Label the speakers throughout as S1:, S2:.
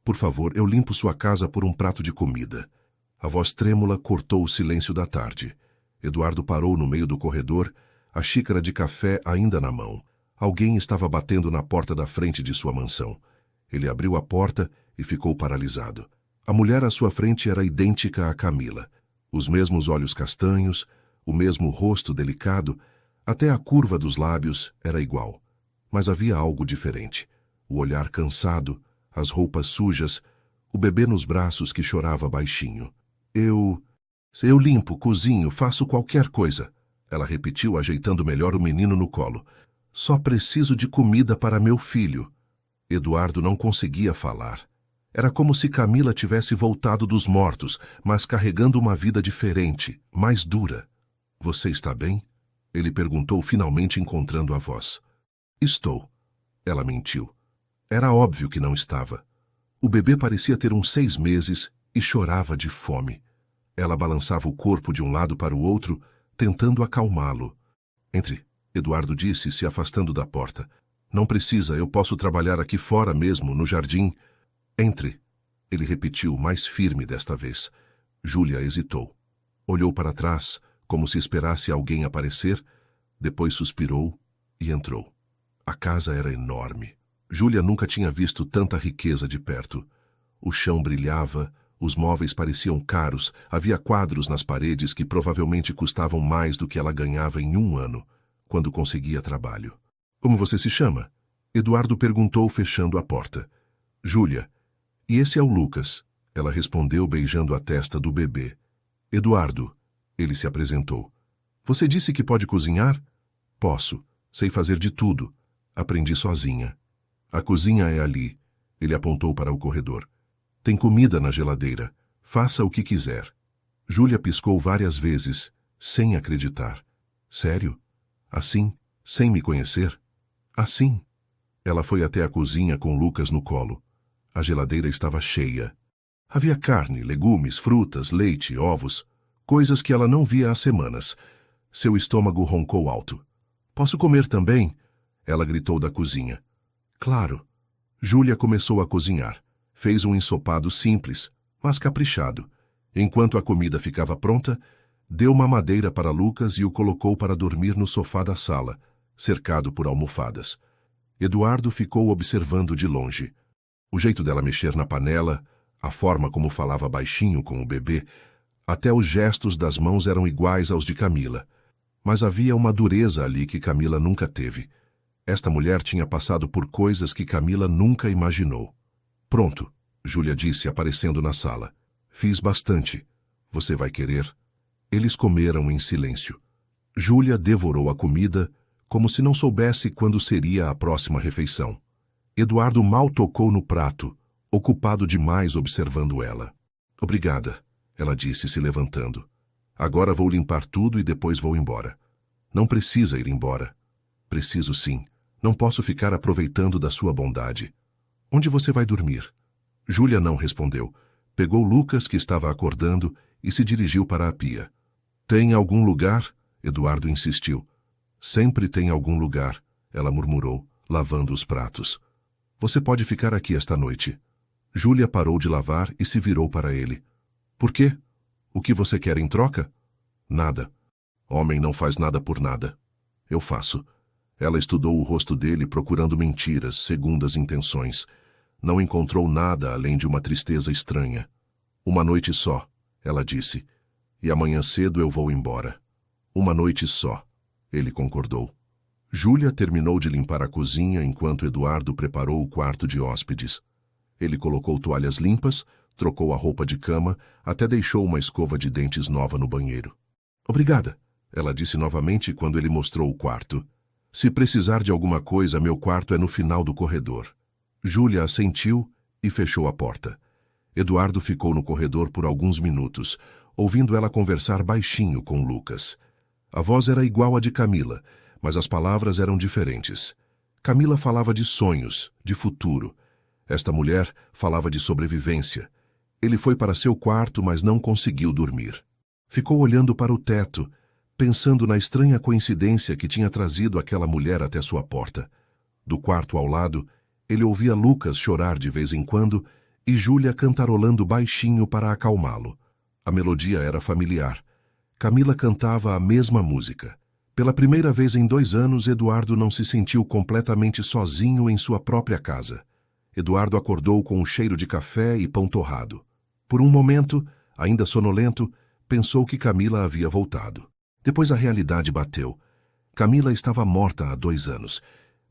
S1: Por favor, eu limpo sua casa por um prato de comida. A voz trêmula cortou o silêncio da tarde. Eduardo parou no meio do corredor, a xícara de café ainda na mão. Alguém estava batendo na porta da frente de sua mansão. Ele abriu a porta e ficou paralisado. A mulher à sua frente era idêntica a Camila. Os mesmos olhos castanhos, o mesmo rosto delicado, até a curva dos lábios era igual. Mas havia algo diferente. O olhar cansado, as roupas sujas, o bebê nos braços que chorava baixinho. Eu limpo, cozinho, faço qualquer coisa. Ela repetiu, ajeitando melhor o menino no colo. Só preciso de comida para meu filho. Eduardo não conseguia falar. Era como se Camila tivesse voltado dos mortos, mas carregando uma vida diferente, mais dura. Você está bem? Ele perguntou, finalmente encontrando a voz. Estou. Ela mentiu. Era óbvio que não estava. O bebê parecia ter uns 6 meses e chorava de fome. Ela balançava o corpo de um lado para o outro, tentando acalmá-lo. Entre, Eduardo disse, se afastando da porta. Não precisa, eu posso trabalhar aqui fora mesmo, no jardim. Entre, ele repetiu, mais firme desta vez. Júlia hesitou. Olhou para trás, como se esperasse alguém aparecer, depois suspirou e entrou. A casa era enorme. Júlia nunca tinha visto tanta riqueza de perto. O chão brilhava, os móveis pareciam caros, havia quadros nas paredes que provavelmente custavam mais do que ela ganhava em 1 ano, quando conseguia trabalho. Como você se chama? Eduardo perguntou, fechando a porta. Júlia. E esse é o Lucas, ela respondeu, beijando a testa do bebê. Eduardo, ele se apresentou. Você disse que pode cozinhar? Posso, sei fazer de tudo. Aprendi sozinha. A cozinha é ali. Ele apontou para o corredor. Tem comida na geladeira. Faça o que quiser. Júlia piscou várias vezes, sem acreditar. Sério? Assim? Sem me conhecer? Assim? Ela foi até a cozinha com Lucas no colo. A geladeira estava cheia. Havia carne, legumes, frutas, leite, ovos, coisas que ela não via há semanas. Seu estômago roncou alto. Posso comer também? Ela gritou da cozinha. Claro. Júlia começou a cozinhar. Fez um ensopado simples, mas caprichado. Enquanto a comida ficava pronta, deu mamadeira para Lucas e o colocou para dormir no sofá da sala, cercado por almofadas. Eduardo ficou observando de longe. O jeito dela mexer na panela, a forma como falava baixinho com o bebê, até os gestos das mãos eram iguais aos de Camila. Mas havia uma dureza ali que Camila nunca teve. Esta mulher tinha passado por coisas que Camila nunca imaginou. Pronto, Júlia disse, aparecendo na sala. Fiz bastante. Você vai querer? Eles comeram em silêncio. Júlia devorou a comida, como se não soubesse quando seria a próxima refeição. Eduardo mal tocou no prato, ocupado demais observando ela. Obrigada, ela disse, se levantando. Agora vou limpar tudo e depois vou embora. Não precisa ir embora. Preciso sim. Não posso ficar aproveitando da sua bondade. Onde você vai dormir? Júlia não respondeu. Pegou Lucas, que estava acordando, e se dirigiu para a pia. Tem algum lugar? Eduardo insistiu. Sempre tem algum lugar, ela murmurou, lavando os pratos. Você pode ficar aqui esta noite. Júlia parou de lavar e se virou para ele. Por quê? O que você quer em troca? Nada. Homem não faz nada por nada. Eu faço. Ela estudou o rosto dele procurando mentiras, segundas intenções. Não encontrou nada além de uma tristeza estranha. Uma noite só, ela disse. E amanhã cedo eu vou embora. Uma noite só, ele concordou. Júlia terminou de limpar a cozinha enquanto Eduardo preparou o quarto de hóspedes. Ele colocou toalhas limpas, trocou a roupa de cama, até deixou uma escova de dentes nova no banheiro. Obrigada, ela disse novamente quando ele mostrou o quarto. Se precisar de alguma coisa, meu quarto é no final do corredor. Júlia assentiu e fechou a porta. Eduardo ficou no corredor por alguns minutos, ouvindo ela conversar baixinho com Lucas. A voz era igual à de Camila, mas as palavras eram diferentes. Camila falava de sonhos, de futuro. Esta mulher falava de sobrevivência. Ele foi para seu quarto, mas não conseguiu dormir. Ficou olhando para o teto, pensando na estranha coincidência que tinha trazido aquela mulher até sua porta. Do quarto ao lado, ele ouvia Lucas chorar de vez em quando e Júlia cantarolando baixinho para acalmá-lo. A melodia era familiar. Camila cantava a mesma música. Pela primeira vez em 2 anos, Eduardo não se sentiu completamente sozinho em sua própria casa. Eduardo acordou com um cheiro de café e pão torrado. Por um momento, ainda sonolento, pensou que Camila havia voltado. Depois a realidade bateu. Camila estava morta há 2 anos.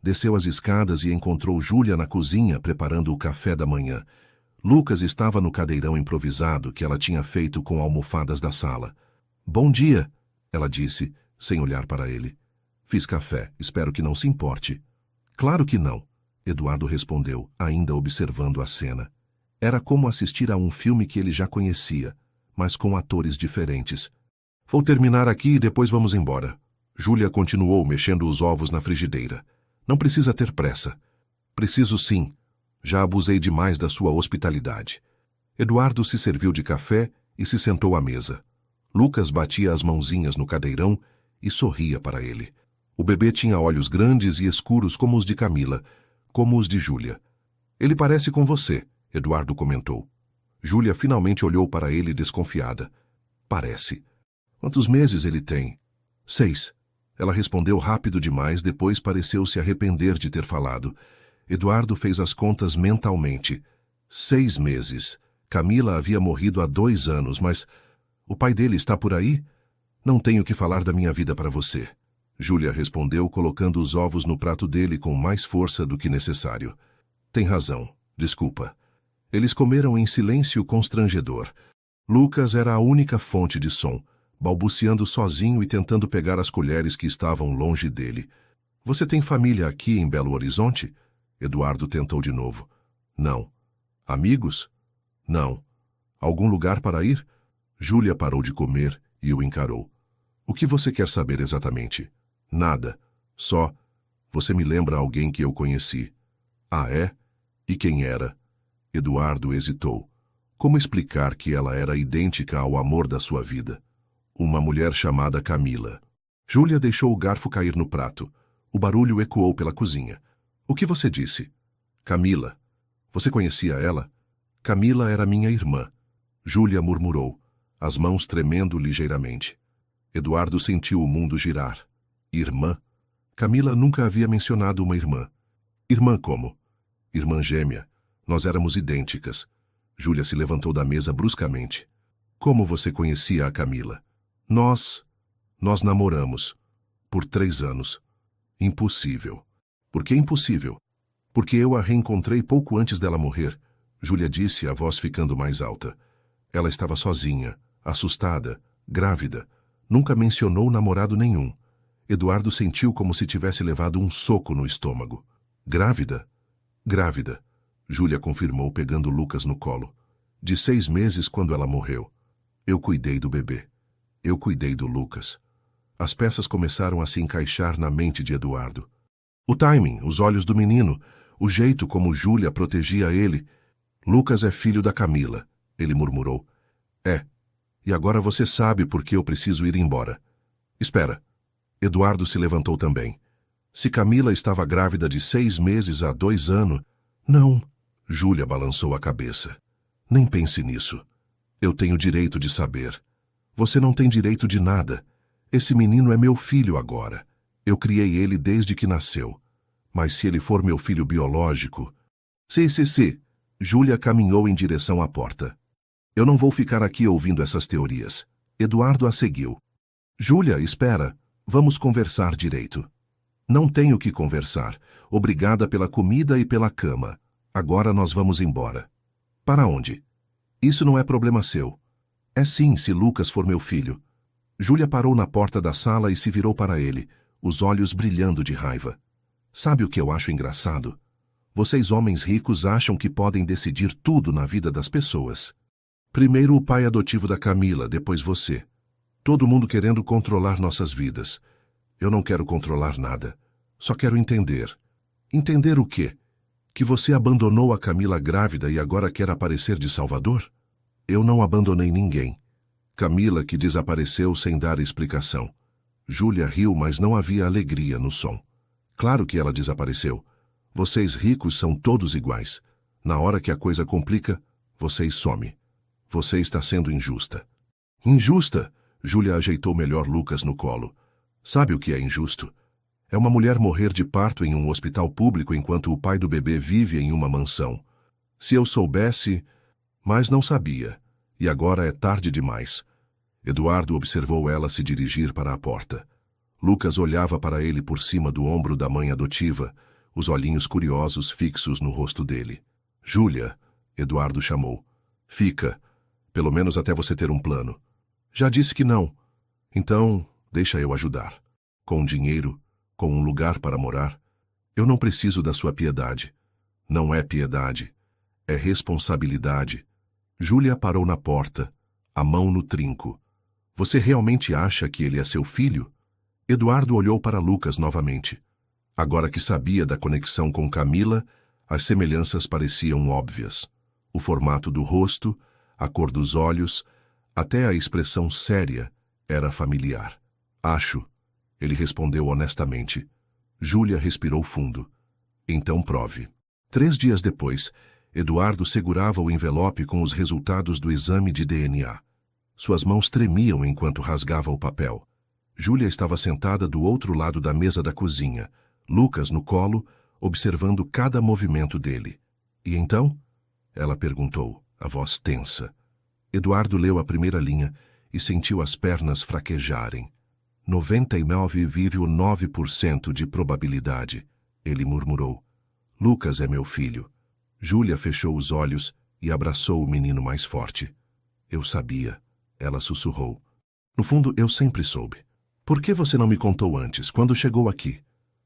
S1: Desceu as escadas e encontrou Júlia na cozinha preparando o café da manhã. Lucas estava no cadeirão improvisado que ela tinha feito com almofadas da sala. "Bom dia", ela disse, sem olhar para ele. "Fiz café, espero que não se importe." "Claro que não", Eduardo respondeu, ainda observando a cena. Era como assistir a um filme que ele já conhecia, mas com atores diferentes. "Vou terminar aqui e depois vamos embora." Júlia continuou mexendo os ovos na frigideira. "Não precisa ter pressa." "Preciso sim. Já abusei demais da sua hospitalidade." Eduardo se serviu de café e se sentou à mesa. Lucas batia as mãozinhas no cadeirão e sorria para ele. O bebê tinha olhos grandes e escuros como os de Camila, como os de Júlia. "Ele parece com você", Eduardo comentou. Júlia finalmente olhou para ele desconfiada. "Parece. Quantos meses ele tem?" 6. Ela respondeu rápido demais, depois pareceu se arrepender de ter falado. Eduardo fez as contas mentalmente. 6 meses. Camila havia morrido há 2 anos, mas... O pai dele está por aí? "Não tenho que falar da minha vida para você", Júlia respondeu, colocando os ovos no prato dele com mais força do que necessário. "Tem razão. Desculpa." Eles comeram em silêncio constrangedor. Lucas era a única fonte de som, balbuciando sozinho e tentando pegar as colheres que estavam longe dele. "Você tem família aqui em Belo Horizonte?" Eduardo tentou de novo. "Não." "Amigos?" "Não." "Algum lugar para ir?" Júlia parou de comer e o encarou. "O que você quer saber exatamente?" "Nada. Só... Você me lembra alguém que eu conheci." "Ah, é? E quem era?" Eduardo hesitou. Como explicar que ela era idêntica ao amor da sua vida? Uma mulher chamada Camila. Júlia deixou o garfo cair no prato. O barulho ecoou pela cozinha. "O que você disse?" "Camila. Você conhecia ela?" "Camila era minha irmã." Júlia murmurou, as mãos tremendo ligeiramente. Eduardo sentiu o mundo girar. Irmã? Camila nunca havia mencionado uma irmã. "Irmã como?" "Irmã gêmea. Nós éramos idênticas." Júlia se levantou da mesa bruscamente. "Como você conhecia a Camila?" Nós namoramos. Por 3 anos. Impossível." "Por que impossível?" "Porque eu a reencontrei pouco antes dela morrer." Júlia disse, a voz ficando mais alta. Ela estava sozinha, assustada, grávida. Nunca mencionou namorado nenhum. Eduardo sentiu como se tivesse levado um soco no estômago. "Grávida?" "Grávida." Júlia confirmou, pegando Lucas no colo. "De 6 meses quando ela morreu. Eu cuidei do bebê. Eu cuidei do Lucas." As peças começaram a se encaixar na mente de Eduardo. O timing, os olhos do menino, o jeito como Júlia protegia ele. "Lucas é filho da Camila", ele murmurou. "É. E agora você sabe por que eu preciso ir embora." "Espera." Eduardo se levantou também. "Se Camila estava grávida de 6 meses há 2 anos... Não." Júlia balançou a cabeça. "Nem pense nisso. Eu tenho direito de saber." "Você não tem direito de nada. Esse menino é meu filho agora. Eu criei ele desde que nasceu. Mas se ele for meu filho biológico... Sim. Júlia caminhou em direção à porta. "Eu não vou ficar aqui ouvindo essas teorias." Eduardo a seguiu. "Júlia, espera. Vamos conversar direito." "Não tenho que conversar. Obrigada pela comida e pela cama. Agora nós vamos embora." "Para onde?" "Isso não é problema seu." "É sim, se Lucas for meu filho." Júlia parou na porta da sala e se virou para ele, os olhos brilhando de raiva. "Sabe o que eu acho engraçado? Vocês homens ricos acham que podem decidir tudo na vida das pessoas. Primeiro o pai adotivo da Camila, depois você. Todo mundo querendo controlar nossas vidas. Eu não quero controlar nada. Só quero entender." "Entender o quê? Que você abandonou a Camila grávida e agora quer aparecer de salvador?" "Eu não abandonei ninguém. Camila que desapareceu sem dar explicação." Júlia riu, mas não havia alegria no som. "Claro que ela desapareceu. Vocês ricos são todos iguais. Na hora que a coisa complica, você some. Você está sendo injusta. Injusta? Júlia ajeitou melhor Lucas no colo. Sabe o que é injusto? É uma mulher morrer de parto em um hospital público enquanto o pai do bebê vive em uma mansão. Se eu soubesse... Mas não sabia. E agora é tarde demais. Eduardo observou ela se dirigir para a porta. Lucas olhava para ele por cima do ombro da mãe adotiva, os olhinhos curiosos fixos no rosto dele. Júlia, Eduardo chamou. Fica, pelo menos até você ter um plano. Já disse que não. Então, deixa eu ajudar. Com dinheiro, com um lugar para morar. Eu não preciso da sua piedade. Não é piedade. É responsabilidade. Júlia parou na porta, a mão no trinco. Você realmente acha que ele é seu filho? Eduardo olhou para Lucas novamente. Agora que sabia da conexão com Camila, as semelhanças pareciam óbvias. O formato do rosto, a cor dos olhos, até a expressão séria era familiar. Acho, ele respondeu honestamente. Júlia respirou fundo. Então prove. 3 dias depois, Eduardo segurava o envelope com os resultados do exame de DNA. Suas mãos tremiam enquanto rasgava o papel. Júlia estava sentada do outro lado da mesa da cozinha, Lucas no colo, observando cada movimento dele. E então? Ela perguntou, a voz tensa. Eduardo leu a primeira linha e sentiu as pernas fraquejarem. 99,9% de probabilidade, ele murmurou. Lucas é meu filho. Júlia fechou os olhos e abraçou o menino mais forte. Eu sabia, ela sussurrou. No fundo, eu sempre soube. Por que você não me contou antes, quando chegou aqui?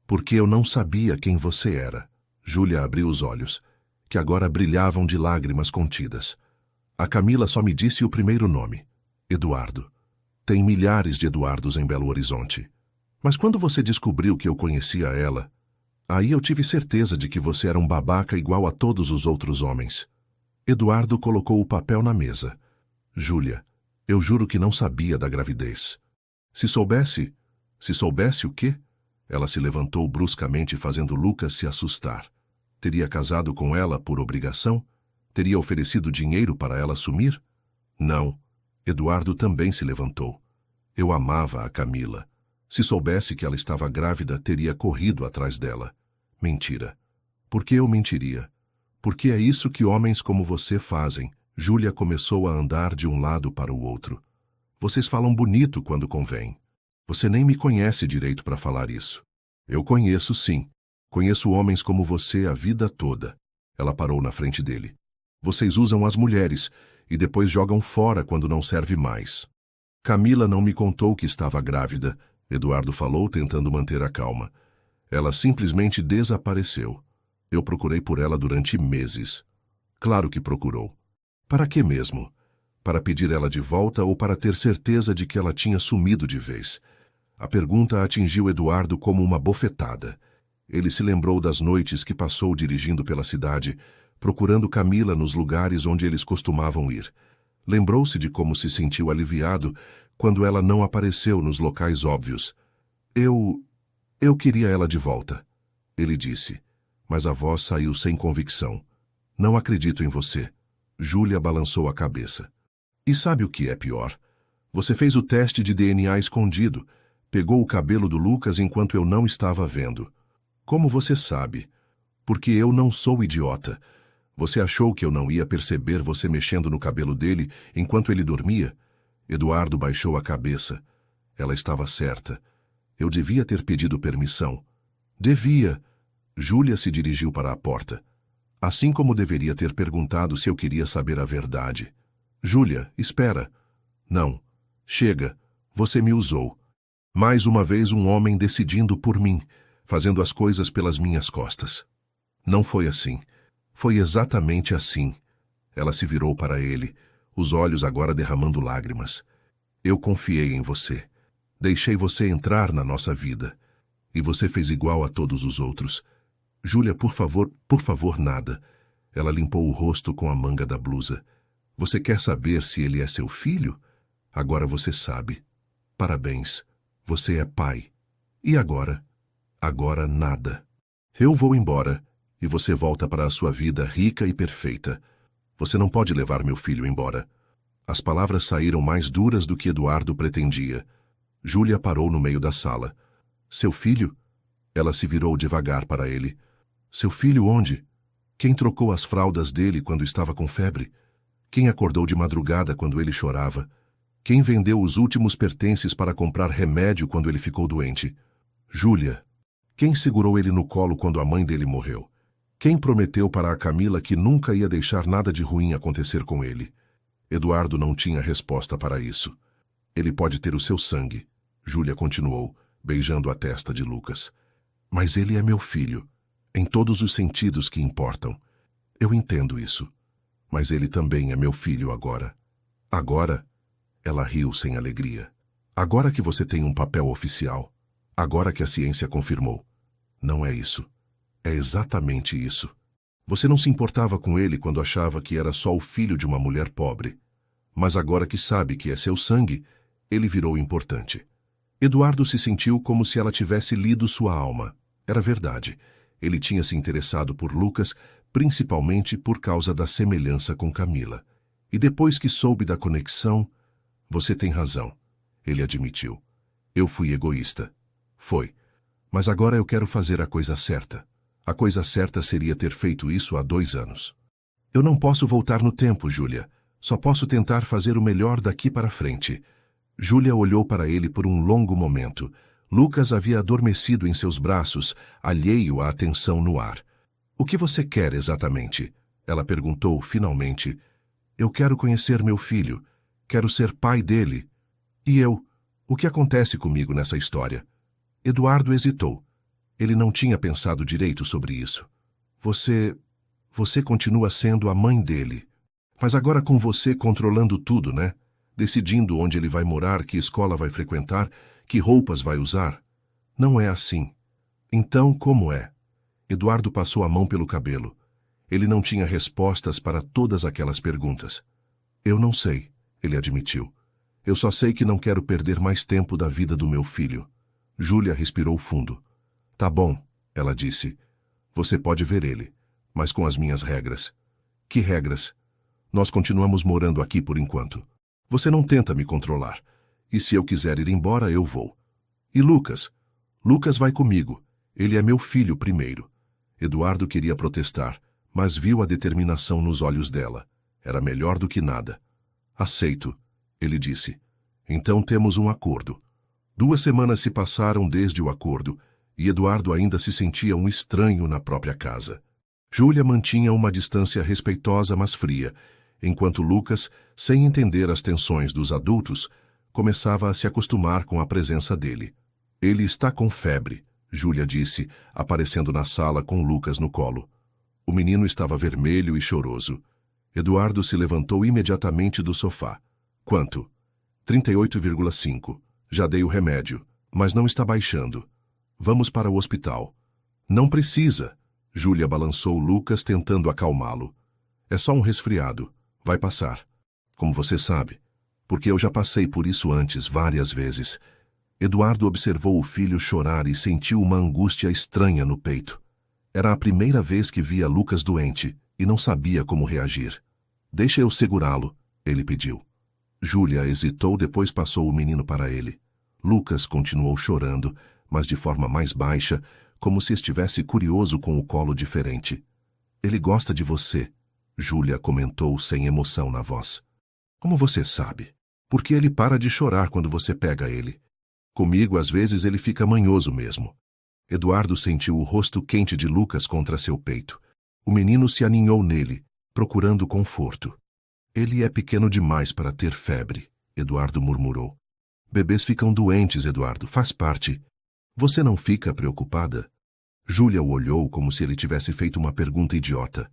S1: Porque eu não sabia quem você era. Júlia abriu os olhos, que agora brilhavam de lágrimas contidas. A Camila só me disse o primeiro nome, Eduardo. Tem milhares de Eduardos em Belo Horizonte. Mas quando você descobriu que eu conhecia ela, aí eu tive certeza de que você era um babaca igual a todos os outros homens. Eduardo colocou o papel na mesa. Júlia, eu juro que não sabia da gravidez. Se soubesse o quê? Ela se levantou bruscamente, fazendo Lucas se assustar. Teria casado com ela por obrigação? Teria oferecido dinheiro para ela sumir? Não. Eduardo também se levantou. Eu amava a Camila. Se soubesse que ela estava grávida, teria corrido atrás dela. Mentira. Por que eu mentiria? Porque é isso que homens como você fazem. Júlia começou a andar de um lado para o outro. Vocês falam bonito quando convém. Você nem me conhece direito para falar isso. Eu conheço, sim. Conheço homens como você a vida toda. Ela parou na frente dele. Vocês usam as mulheres e depois jogam fora quando não serve mais. Camila não me contou que estava grávida, Eduardo falou, tentando manter a calma. Ela simplesmente desapareceu. Eu procurei por ela durante meses. Claro que procurou. Para que mesmo? Para pedir ela de volta ou para ter certeza de que ela tinha sumido de vez? A pergunta atingiu Eduardo como uma bofetada. Ele se lembrou das noites que passou dirigindo pela cidade, procurando Camila nos lugares onde eles costumavam ir. Lembrou-se de como se sentiu aliviado quando ela não apareceu nos locais óbvios. Eu queria ela de volta, ele disse, mas a voz saiu sem convicção. Não acredito em você. Júlia balançou a cabeça. E sabe o que é pior? Você fez o teste de DNA escondido, pegou o cabelo do Lucas enquanto eu não estava vendo. Como você sabe? Porque eu não sou idiota. Você achou que eu não ia perceber você mexendo no cabelo dele enquanto ele dormia? Eduardo baixou a cabeça. Ela estava certa. Eu devia ter pedido permissão. Devia. Júlia se dirigiu para a porta. Assim como deveria ter perguntado se eu queria saber a verdade. Júlia, espera. Não. Chega. Você me usou. Mais uma vez um homem decidindo por mim, fazendo as coisas pelas minhas costas. Não foi assim. Foi exatamente assim. Ela se virou para ele, os olhos agora derramando lágrimas. Eu confiei em você. Deixei você entrar na nossa vida. E você fez igual a todos os outros. Júlia, por favor, nada. Ela limpou o rosto com a manga da blusa. Você quer saber se ele é seu filho? Agora você sabe. Parabéns. Você é pai. E agora? Agora nada. Eu vou embora. e você volta para a sua vida rica e perfeita. Você não pode levar meu filho embora. As palavras saíram mais duras do que Eduardo pretendia. Júlia parou no meio da sala. Seu filho? Ela se virou devagar para ele. Seu filho onde? Quem trocou as fraldas dele quando estava com febre? Quem acordou de madrugada quando ele chorava? Quem vendeu os últimos pertences para comprar remédio quando ele ficou doente? Júlia. Quem segurou ele no colo quando a mãe dele morreu? Quem prometeu para a Camila que nunca ia deixar nada de ruim acontecer com ele? Eduardo não tinha resposta para isso. Ele pode ter o seu sangue, Júlia continuou, beijando a testa de Lucas. Mas ele é meu filho, em todos os sentidos que importam. Eu entendo isso. Mas ele também é meu filho agora. Agora? Ela riu sem alegria. Agora que você tem um papel oficial. Agora que a ciência confirmou. Não é isso. É exatamente isso. Você não se importava com ele quando achava que era só o filho de uma mulher pobre. Mas agora que sabe que é seu sangue, ele virou importante. Eduardo se sentiu como se ela tivesse lido sua alma. Era verdade. Ele tinha se interessado por Lucas, principalmente por causa da semelhança com Camila. E depois que soube da conexão, você tem razão, ele admitiu. Eu fui egoísta. Foi. Mas agora eu quero fazer a coisa certa. A coisa certa seria ter feito isso há 2 anos. Eu não posso voltar no tempo, Júlia. Só posso tentar fazer o melhor daqui para frente. Júlia olhou para ele por um longo momento. Lucas havia adormecido em seus braços, alheio à atenção no ar. O que você quer exatamente? Ela perguntou, finalmente. Eu quero conhecer meu filho. Quero ser pai dele. E eu? O que acontece comigo nessa história? Eduardo hesitou. Ele não tinha pensado direito sobre isso. Você continua sendo a mãe dele. Mas agora com você controlando tudo, né? Decidindo onde ele vai morar, que escola vai frequentar, que roupas vai usar. Não é assim. Então, como é? Eduardo passou a mão pelo cabelo. Ele não tinha respostas para todas aquelas perguntas. Eu não sei, ele admitiu. Eu só sei que não quero perder mais tempo da vida do meu filho. Júlia respirou fundo. Tá bom, ela disse. Você pode ver ele, mas com as minhas regras. Que regras? Nós continuamos morando aqui por enquanto. Você não tenta me controlar. E se eu quiser ir embora, eu vou. E Lucas? Lucas vai comigo. Ele é meu filho primeiro. Eduardo queria protestar, mas viu a determinação nos olhos dela. Era melhor do que nada. Aceito, ele disse. Então temos um acordo. 2 semanas se passaram desde o acordo, e Eduardo ainda se sentia um estranho na própria casa. Júlia mantinha uma distância respeitosa, mas fria, enquanto Lucas, sem entender as tensões dos adultos, começava a se acostumar com a presença dele. Ele está com febre, Júlia disse, aparecendo na sala com Lucas no colo. O menino estava vermelho e choroso. Eduardo se levantou imediatamente do sofá. Quanto? 38,5. Já dei o remédio, mas não está baixando. Vamos para o hospital. Não precisa. Júlia balançou Lucas tentando acalmá-lo. É só um resfriado. Vai passar. Como você sabe. Porque eu já passei por isso antes, várias vezes. Eduardo observou o filho chorar e sentiu uma angústia estranha no peito. Era a primeira vez que via Lucas doente e não sabia como reagir. Deixa eu segurá-lo, ele pediu. Júlia hesitou, depois passou o menino para ele. Lucas continuou chorando, mas de forma mais baixa, como se estivesse curioso com o colo diferente. Ele gosta de você, Júlia comentou sem emoção na voz. Como você sabe? Porque ele para de chorar quando você pega ele. Comigo, às vezes, ele fica manhoso mesmo. Eduardo sentiu o rosto quente de Lucas contra seu peito. O menino se aninhou nele, procurando conforto. Ele é pequeno demais para ter febre, Eduardo murmurou. Bebês ficam doentes, Eduardo, faz parte. Você não fica preocupada? Júlia o olhou como se ele tivesse feito uma pergunta idiota.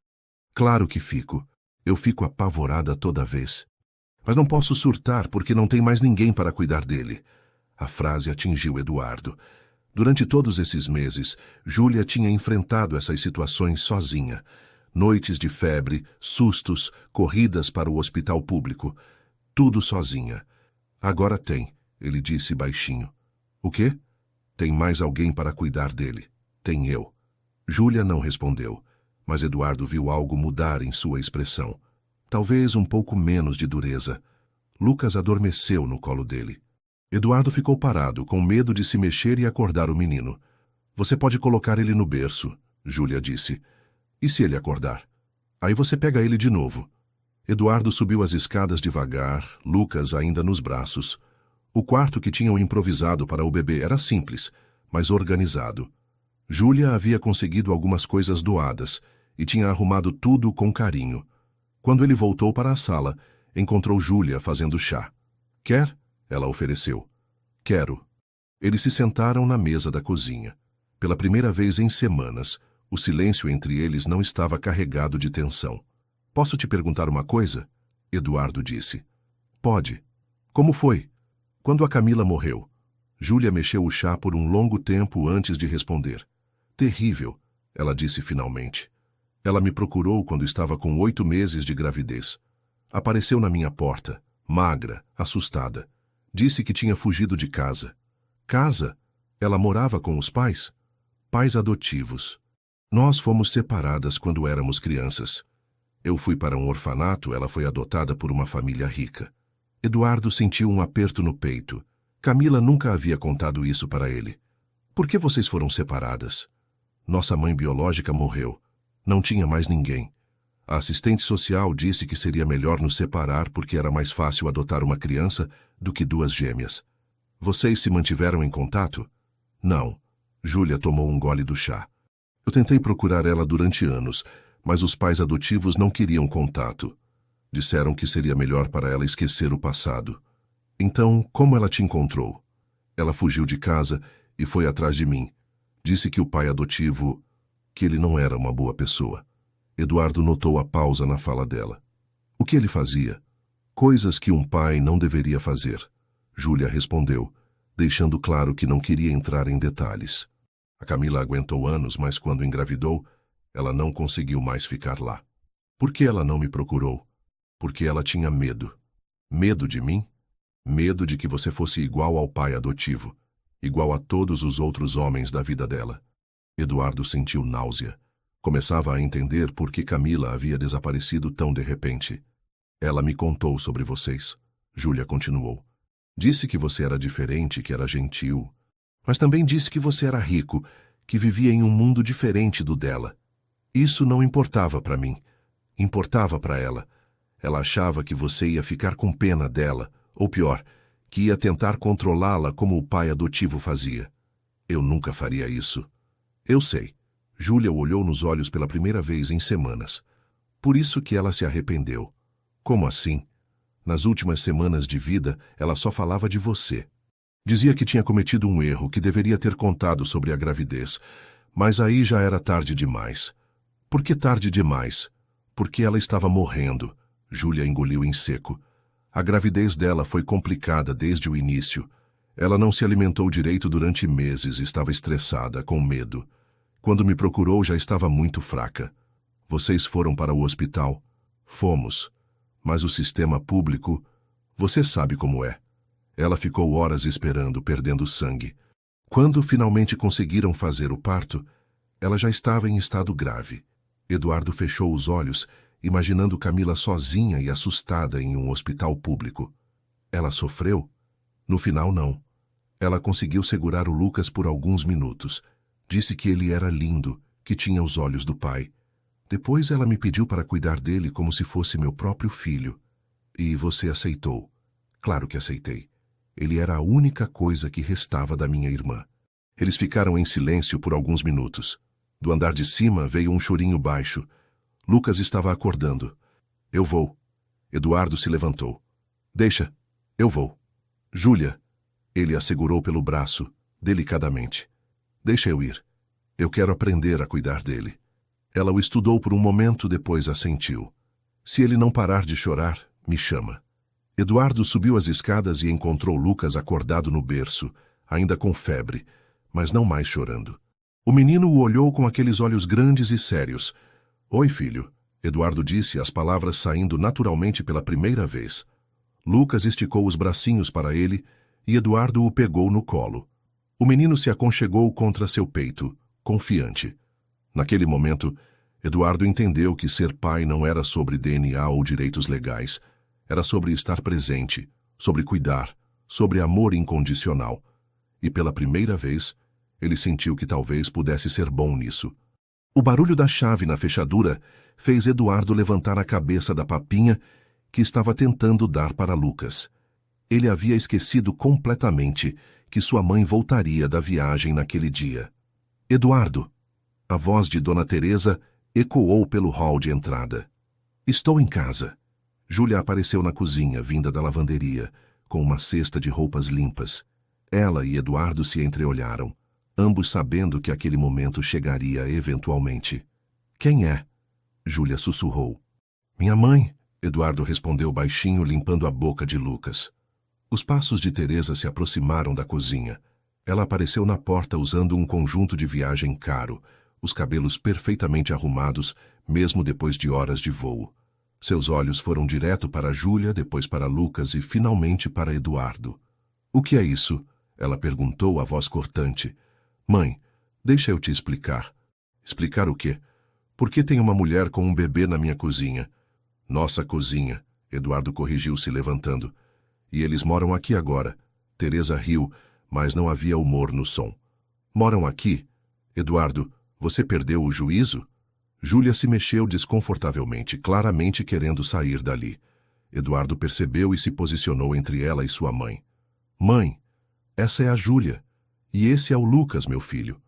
S1: Claro que fico. Eu fico apavorada toda vez. Mas não posso surtar porque não tem mais ninguém para cuidar dele. A frase atingiu Eduardo. Durante todos esses meses, Júlia tinha enfrentado essas situações sozinha. Noites de febre, sustos, corridas para o hospital público. Tudo sozinha. Agora tem, ele disse baixinho. O quê? Tem mais alguém para cuidar dele. Tem eu. Júlia não respondeu. Mas Eduardo viu algo mudar em sua expressão. Talvez um pouco menos de dureza. Lucas adormeceu no colo dele. Eduardo ficou parado, com medo de se mexer e acordar o menino. Você pode colocar ele no berço, Júlia disse. E se ele acordar? Aí você pega ele de novo. Eduardo subiu as escadas devagar, Lucas ainda nos braços. O quarto que tinham improvisado para o bebê era simples, mas organizado. Júlia havia conseguido algumas coisas doadas e tinha arrumado tudo com carinho. Quando ele voltou para a sala, encontrou Júlia fazendo chá. Quer? Ela ofereceu. Quero. Eles se sentaram na mesa da cozinha. Pela primeira vez em semanas, o silêncio entre eles não estava carregado de tensão. Posso te perguntar uma coisa? Eduardo disse. Pode. Como foi? Quando a Camila morreu. Júlia mexeu o chá por um longo tempo antes de responder. Terrível, ela disse finalmente. Ela me procurou quando estava com 8 meses de gravidez. Apareceu na minha porta, magra, assustada. Disse que tinha fugido de casa. Casa? Ela morava com os pais? Pais adotivos. Nós fomos separadas quando éramos crianças. Eu fui para um orfanato, ela foi adotada por uma família rica. Eduardo sentiu um aperto no peito. Camila nunca havia contado isso para ele. Por que vocês foram separadas? Nossa mãe biológica morreu. Não tinha mais ninguém. A assistente social disse que seria melhor nos separar porque era mais fácil adotar uma criança do que 2 gêmeas. Vocês se mantiveram em contato? Não. Júlia tomou um gole do chá. Eu tentei procurar ela durante anos, mas os pais adotivos não queriam contato. Disseram que seria melhor para ela esquecer o passado. Então, como ela te encontrou? Ela fugiu de casa e foi atrás de mim. Disse que o pai adotivo, que ele não era uma boa pessoa. Eduardo notou a pausa na fala dela. O que ele fazia? Coisas que um pai não deveria fazer. Júlia respondeu, deixando claro que não queria entrar em detalhes. A Camila aguentou anos, mas quando engravidou, ela não conseguiu mais ficar lá. Por que ela não me procurou? Porque ela tinha medo. Medo de mim? Medo de que você fosse igual ao pai adotivo, igual a todos os outros homens da vida dela. Eduardo sentiu náusea. Começava a entender por que Camila havia desaparecido tão de repente. Ela me contou sobre vocês. Júlia continuou. Disse que você era diferente, que era gentil. Mas também disse que você era rico, que vivia em um mundo diferente do dela. Isso não importava para mim. Importava para ela. Ela achava que você ia ficar com pena dela, ou pior, que ia tentar controlá-la como o pai adotivo fazia. Eu nunca faria isso. Eu sei. Júlia o olhou nos olhos pela primeira vez em semanas. Por isso que ela se arrependeu. Como assim? Nas últimas semanas de vida, ela só falava de você. Dizia que tinha cometido um erro, que deveria ter contado sobre a gravidez. Mas aí já era tarde demais. Por que tarde demais? Porque ela estava morrendo. Júlia engoliu em seco. A gravidez dela foi complicada desde o início. Ela não se alimentou direito durante meses, estava estressada, com medo. Quando me procurou, já estava muito fraca. Vocês foram para o hospital? Fomos. Mas o sistema público, você sabe como é. Ela ficou horas esperando, perdendo sangue. Quando finalmente conseguiram fazer o parto, ela já estava em estado grave. Eduardo fechou os olhos, imaginando Camila sozinha e assustada em um hospital público. Ela sofreu? No final, não. Ela conseguiu segurar o Lucas por alguns minutos. Disse que ele era lindo, que tinha os olhos do pai. Depois ela me pediu para cuidar dele como se fosse meu próprio filho. E você aceitou. Claro que aceitei. Ele era a única coisa que restava da minha irmã. Eles ficaram em silêncio por alguns minutos. Do andar de cima veio um chorinho baixo. Lucas estava acordando. Eu vou. Eduardo se levantou. Deixa, eu vou. Júlia. Ele a segurou pelo braço, delicadamente. Deixa eu ir. Eu quero aprender a cuidar dele. Ela o estudou por um momento, depois assentiu. Se ele não parar de chorar, me chama. Eduardo subiu as escadas e encontrou Lucas acordado no berço, ainda com febre, mas não mais chorando. O menino o olhou com aqueles olhos grandes e sérios. Oi, filho, Eduardo disse, as palavras saindo naturalmente pela primeira vez. Lucas esticou os bracinhos para ele e Eduardo o pegou no colo. O menino se aconchegou contra seu peito, confiante. Naquele momento, Eduardo entendeu que ser pai não era sobre DNA ou direitos legais. Era sobre estar presente, sobre cuidar, sobre amor incondicional. E pela primeira vez, ele sentiu que talvez pudesse ser bom nisso. O barulho da chave na fechadura fez Eduardo levantar a cabeça da papinha que estava tentando dar para Lucas. Ele havia esquecido completamente que sua mãe voltaria da viagem naquele dia. Eduardo! A voz de Dona Teresa ecoou pelo hall de entrada. Estou em casa. Júlia apareceu na cozinha, vinda da lavanderia, com uma cesta de roupas limpas. Ela e Eduardo se entreolharam, ambos sabendo que aquele momento chegaria eventualmente. Quem é? Júlia sussurrou. Minha mãe, Eduardo respondeu baixinho, limpando a boca de Lucas. Os passos de Teresa se aproximaram da cozinha. Ela apareceu na porta usando um conjunto de viagem caro, os cabelos perfeitamente arrumados, mesmo depois de horas de voo. Seus olhos foram direto para Júlia, depois para Lucas e finalmente para Eduardo. O que é isso? Ela perguntou, a voz cortante. Mãe, deixa eu te explicar. Explicar o quê? Por que tem uma mulher com um bebê na minha cozinha? Nossa cozinha, Eduardo corrigiu se levantando. E eles moram aqui agora. Teresa riu, mas não havia humor no som. Moram aqui? Eduardo, você perdeu o juízo? Júlia se mexeu desconfortavelmente, claramente querendo sair dali. Eduardo percebeu e se posicionou entre ela e sua mãe. Mãe, essa é a Júlia. E esse é o Lucas, meu filho.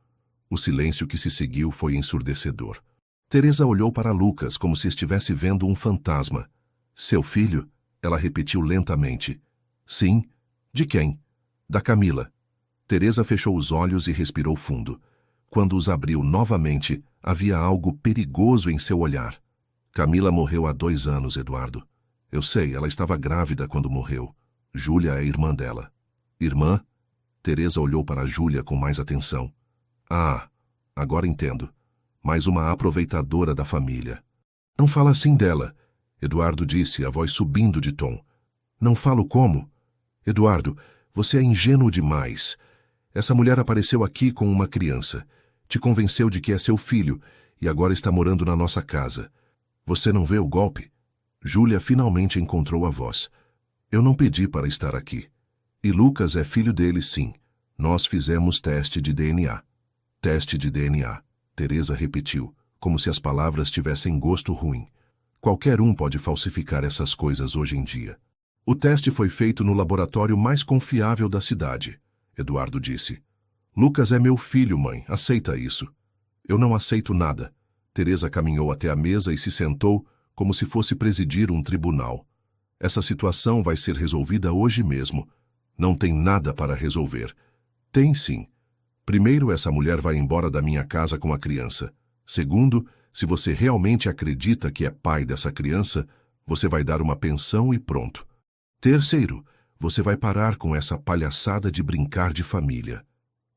S1: O silêncio que se seguiu foi ensurdecedor. Teresa olhou para Lucas como se estivesse vendo um fantasma. Seu filho? Ela repetiu lentamente. Sim. De quem? Da Camila. Teresa fechou os olhos e respirou fundo. Quando os abriu novamente, havia algo perigoso em seu olhar. Camila morreu há 2 anos, Eduardo. Eu sei, ela estava grávida quando morreu. Júlia é irmã dela. Irmã? Teresa olhou para Júlia com mais atenção. Ah, agora entendo. Mais uma aproveitadora da família. Não fala assim dela, Eduardo disse, a voz subindo de tom. Não falo como? Eduardo, você é ingênuo demais. Essa mulher apareceu aqui com uma criança. Te convenceu de que é seu filho e agora está morando na nossa casa. Você não vê o golpe? Júlia finalmente encontrou a voz. Eu não pedi para estar aqui. E Lucas é filho dele, sim. Nós fizemos teste de DNA. Teste de DNA. Teresa repetiu, como se as palavras tivessem gosto ruim. Qualquer um pode falsificar essas coisas hoje em dia. O teste foi feito no laboratório mais confiável da cidade, Eduardo disse. Lucas é meu filho, mãe. Aceita isso. Eu não aceito nada. Teresa caminhou até a mesa e se sentou como se fosse presidir um tribunal. Essa situação vai ser resolvida hoje mesmo. Não tem nada para resolver. Tem sim. Primeiro, essa mulher vai embora da minha casa com a criança. Segundo, se você realmente acredita que é pai dessa criança, você vai dar uma pensão e pronto. Terceiro, você vai parar com essa palhaçada de brincar de família.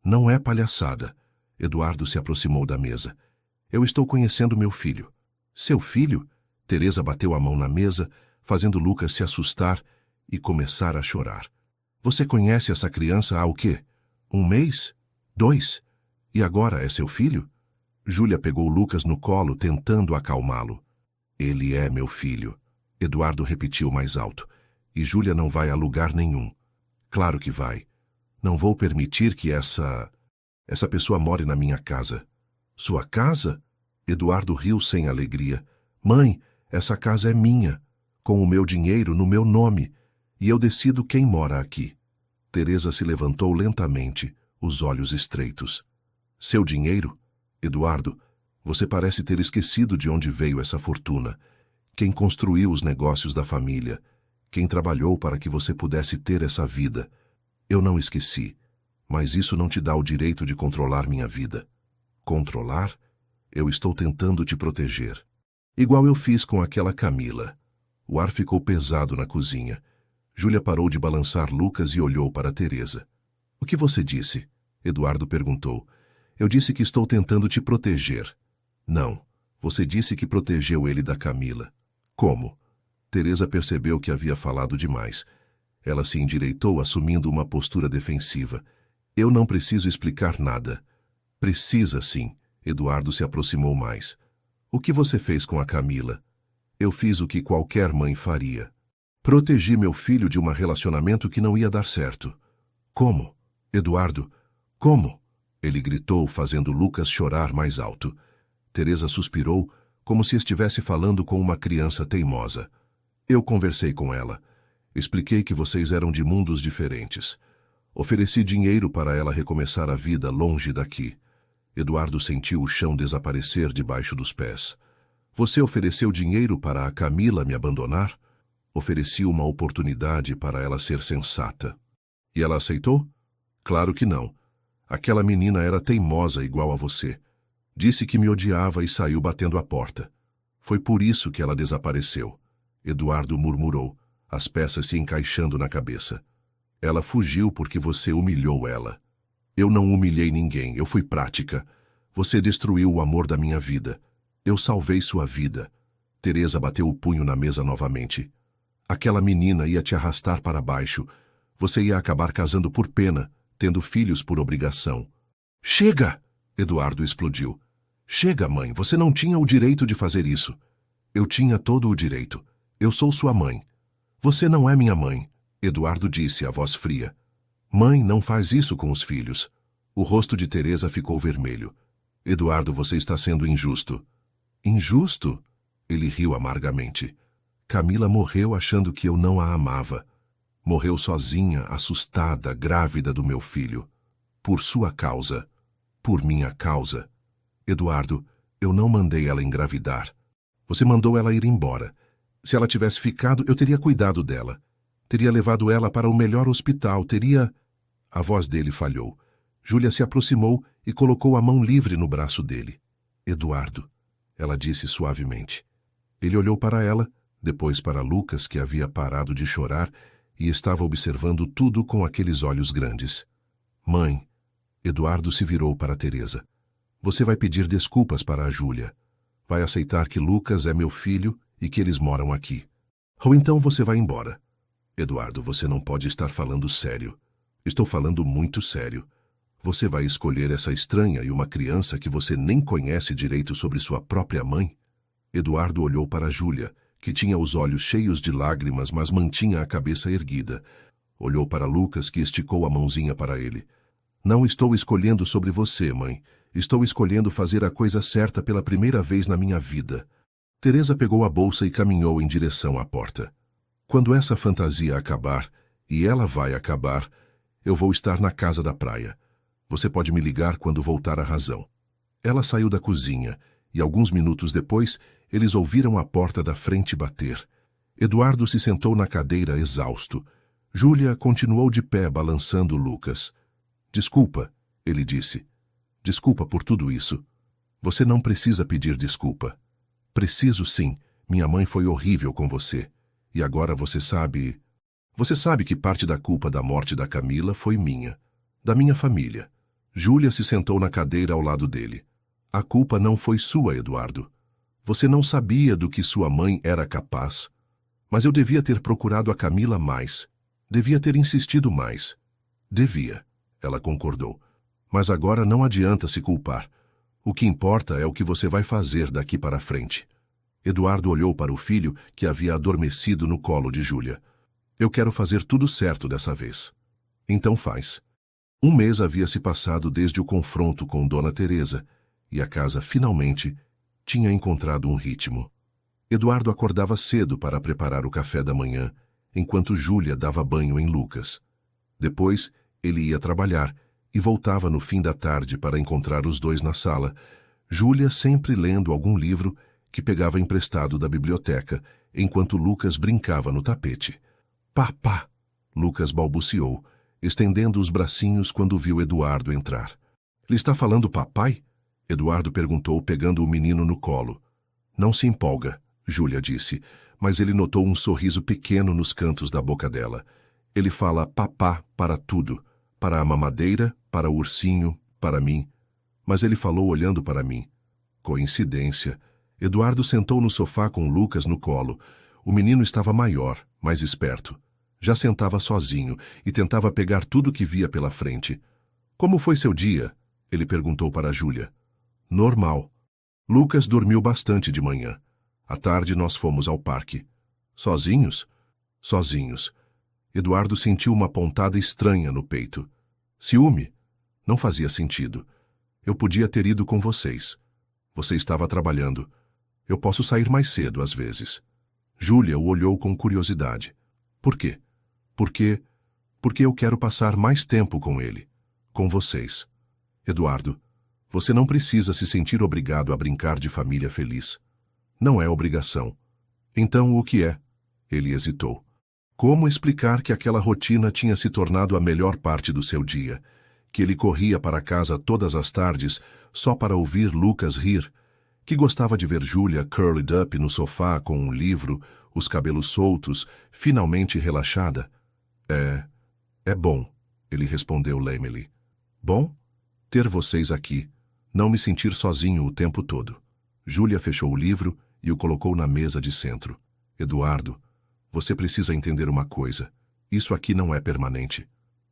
S1: Não é palhaçada. Eduardo se aproximou da mesa. Eu estou conhecendo meu filho. Seu filho? Teresa bateu a mão na mesa, fazendo Lucas se assustar e começar a chorar. Você conhece essa criança há o quê? 1 mês? 2? E agora é seu filho? Júlia pegou Lucas no colo, tentando acalmá-lo. Ele é meu filho. Eduardo repetiu mais alto. E Júlia não vai a lugar nenhum. Claro que vai. Não vou permitir que essa pessoa more na minha casa. Sua casa? Eduardo riu sem alegria. Mãe, essa casa é minha, com o meu dinheiro no meu nome, e eu decido quem mora aqui. Teresa se levantou lentamente, os olhos estreitos. Seu dinheiro? Eduardo, você parece ter esquecido de onde veio essa fortuna. Quem construiu os negócios da família? Quem trabalhou para que você pudesse ter essa vida? Eu não esqueci, mas isso não te dá o direito de controlar minha vida. Controlar? Eu estou tentando te proteger. Igual eu fiz com aquela Camila. O ar ficou pesado na cozinha. Júlia parou de balançar Lucas e olhou para Teresa. O que você disse? Eduardo perguntou. Eu disse que estou tentando te proteger. Não, você disse que protegeu ele da Camila. Como? Teresa percebeu que havia falado demais. Ela se endireitou, assumindo uma postura defensiva. Eu não preciso explicar nada. Precisa sim. Eduardo se aproximou mais. O que você fez com a Camila? Eu fiz o que qualquer mãe faria. Protegi meu filho de um relacionamento que não ia dar certo. Como? Eduardo, como? Ele gritou, fazendo Lucas chorar mais alto. Teresa suspirou, como se estivesse falando com uma criança teimosa. Eu conversei com ela. Expliquei que vocês eram de mundos diferentes. Ofereci dinheiro para ela recomeçar a vida longe daqui. Eduardo sentiu o chão desaparecer debaixo dos pés. Você ofereceu dinheiro para a Camila me abandonar? Ofereci uma oportunidade para ela ser sensata. E ela aceitou? Claro que não. Aquela menina era teimosa igual a você. Disse que me odiava e saiu batendo a porta. Foi por isso que ela desapareceu. Eduardo murmurou, as peças se encaixando na cabeça. Ela fugiu porque você humilhou ela. Eu não humilhei ninguém, eu fui prática. Você destruiu o amor da minha vida. Eu salvei sua vida. Teresa bateu o punho na mesa novamente. Aquela menina ia te arrastar para baixo. Você ia acabar casando por pena, tendo filhos por obrigação. Chega! Eduardo explodiu. Chega, mãe, você não tinha o direito de fazer isso. Eu tinha todo o direito. Eu sou sua mãe. Você não é minha mãe, Eduardo disse, a voz fria. Mãe não faz isso com os filhos. O rosto de Teresa ficou vermelho. Eduardo, você está sendo injusto. Injusto? Ele riu amargamente. Camila morreu achando que eu não a amava. Morreu sozinha, assustada, grávida do meu filho. Por sua causa. Por minha causa. Eduardo, eu não mandei ela engravidar. Você mandou ela ir embora. Se ela tivesse ficado, eu teria cuidado dela. Teria levado ela para o melhor hospital, teria... A voz dele falhou. Júlia se aproximou e colocou a mão livre no braço dele. Eduardo, ela disse suavemente. Ele olhou para ela, depois para Lucas, que havia parado de chorar e estava observando tudo com aqueles olhos grandes. Mãe, Eduardo se virou para Teresa. Você vai pedir desculpas para a Júlia. Vai aceitar que Lucas é meu filho e que eles moram aqui. Ou então você vai embora. Eduardo, você não pode estar falando sério. Estou falando muito sério. Você vai escolher essa estranha e uma criança que você nem conhece direito sobre sua própria mãe? Eduardo olhou para Júlia, que tinha os olhos cheios de lágrimas, mas mantinha a cabeça erguida. Olhou para Lucas, que esticou a mãozinha para ele. Não estou escolhendo sobre você, mãe. Estou escolhendo fazer a coisa certa pela primeira vez na minha vida. Teresa pegou a bolsa e caminhou em direção à porta. Quando essa fantasia acabar, e ela vai acabar, eu vou estar na casa da praia. Você pode me ligar quando voltar à razão. Ela saiu da cozinha, e alguns minutos depois, eles ouviram a porta da frente bater. Eduardo se sentou na cadeira exausto. Júlia continuou de pé, balançando Lucas. Desculpa, ele disse. Desculpa por tudo isso. Você não precisa pedir desculpa. Preciso sim. Minha mãe foi horrível com você. E agora você sabe... Você sabe que parte da culpa da morte da Camila foi minha. Da minha família. Júlia se sentou na cadeira ao lado dele. A culpa não foi sua, Eduardo. Você não sabia do que sua mãe era capaz. Mas eu devia ter procurado a Camila mais. Devia ter insistido mais. Devia. Ela concordou. Mas agora não adianta se culpar. O que importa é o que você vai fazer daqui para frente. Eduardo olhou para o filho que havia adormecido no colo de Júlia. Eu quero fazer tudo certo dessa vez. Então faz. 1 mês havia se passado desde o confronto com Dona Teresa, e a casa finalmente tinha encontrado um ritmo. Eduardo acordava cedo para preparar o café da manhã, enquanto Júlia dava banho em Lucas. Depois, ele ia trabalhar e voltava no fim da tarde para encontrar os dois na sala, Júlia sempre lendo algum livro que pegava emprestado da biblioteca, enquanto Lucas brincava no tapete. Papá! Lucas balbuciou, estendendo os bracinhos quando viu Eduardo entrar. Ele está falando papai? Eduardo perguntou, pegando o menino no colo. Não se empolga, Júlia disse, mas ele notou um sorriso pequeno nos cantos da boca dela. Ele fala papá para tudo, para a mamadeira, para o ursinho, para mim. Mas ele falou olhando para mim. Coincidência. Eduardo sentou no sofá com Lucas no colo. O menino estava maior, mais esperto. Já sentava sozinho e tentava pegar tudo que via pela frente. Como foi seu dia? Ele perguntou para Júlia. Normal. Lucas dormiu bastante de manhã. À tarde nós fomos ao parque. Sozinhos? Sozinhos. Eduardo sentiu uma pontada estranha no peito. Ciúme? Não fazia sentido. Eu podia ter ido com vocês. Você estava trabalhando. Eu posso sair mais cedo, às vezes. Júlia o olhou com curiosidade. Por quê? Porque eu quero passar mais tempo com ele. Com vocês. Eduardo, você não precisa se sentir obrigado a brincar de família feliz. Não é obrigação. Então o que é? Ele hesitou. Como explicar que aquela rotina tinha se tornado a melhor parte do seu dia? Que ele corria para casa todas as tardes só para ouvir Lucas rir? Que gostava de ver Júlia curled up no sofá com um livro, os cabelos soltos, finalmente relaxada? É bom, ele respondeu lamely. Bom? Ter vocês aqui. Não me sentir sozinho o tempo todo. Júlia fechou o livro e o colocou na mesa de centro. Eduardo, você precisa entender uma coisa. Isso aqui não é permanente.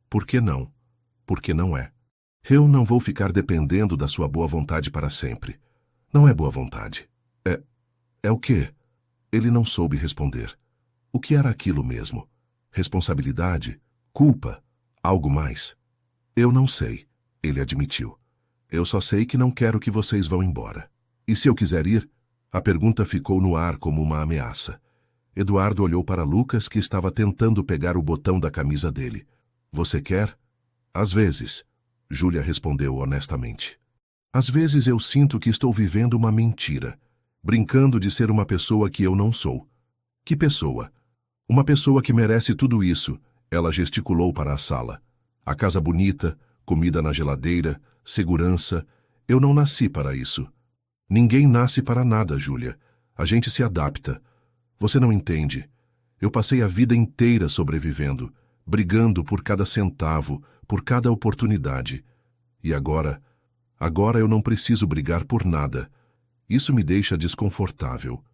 S1: Por que não? Porque não é. Eu não vou ficar dependendo da sua boa vontade para sempre. Não é boa vontade. É o quê? Ele não soube responder. O que era aquilo mesmo? Responsabilidade? Culpa? Algo mais? Eu não sei, ele admitiu. Eu só sei que não quero que vocês vão embora. E se eu quiser ir? A pergunta ficou no ar como uma ameaça. Eduardo olhou para Lucas, que estava tentando pegar o botão da camisa dele. Você quer? Às vezes, Júlia respondeu honestamente. Às vezes eu sinto que estou vivendo uma mentira, brincando de ser uma pessoa que eu não sou. Que pessoa? Uma pessoa que merece tudo isso, ela gesticulou para a sala. A casa bonita, comida na geladeira, segurança. Eu não nasci para isso. Ninguém nasce para nada, Júlia. A gente se adapta. Você não entende. Eu passei a vida inteira sobrevivendo, brigando por cada centavo, por cada oportunidade. E agora eu não preciso brigar por nada. Isso me deixa desconfortável.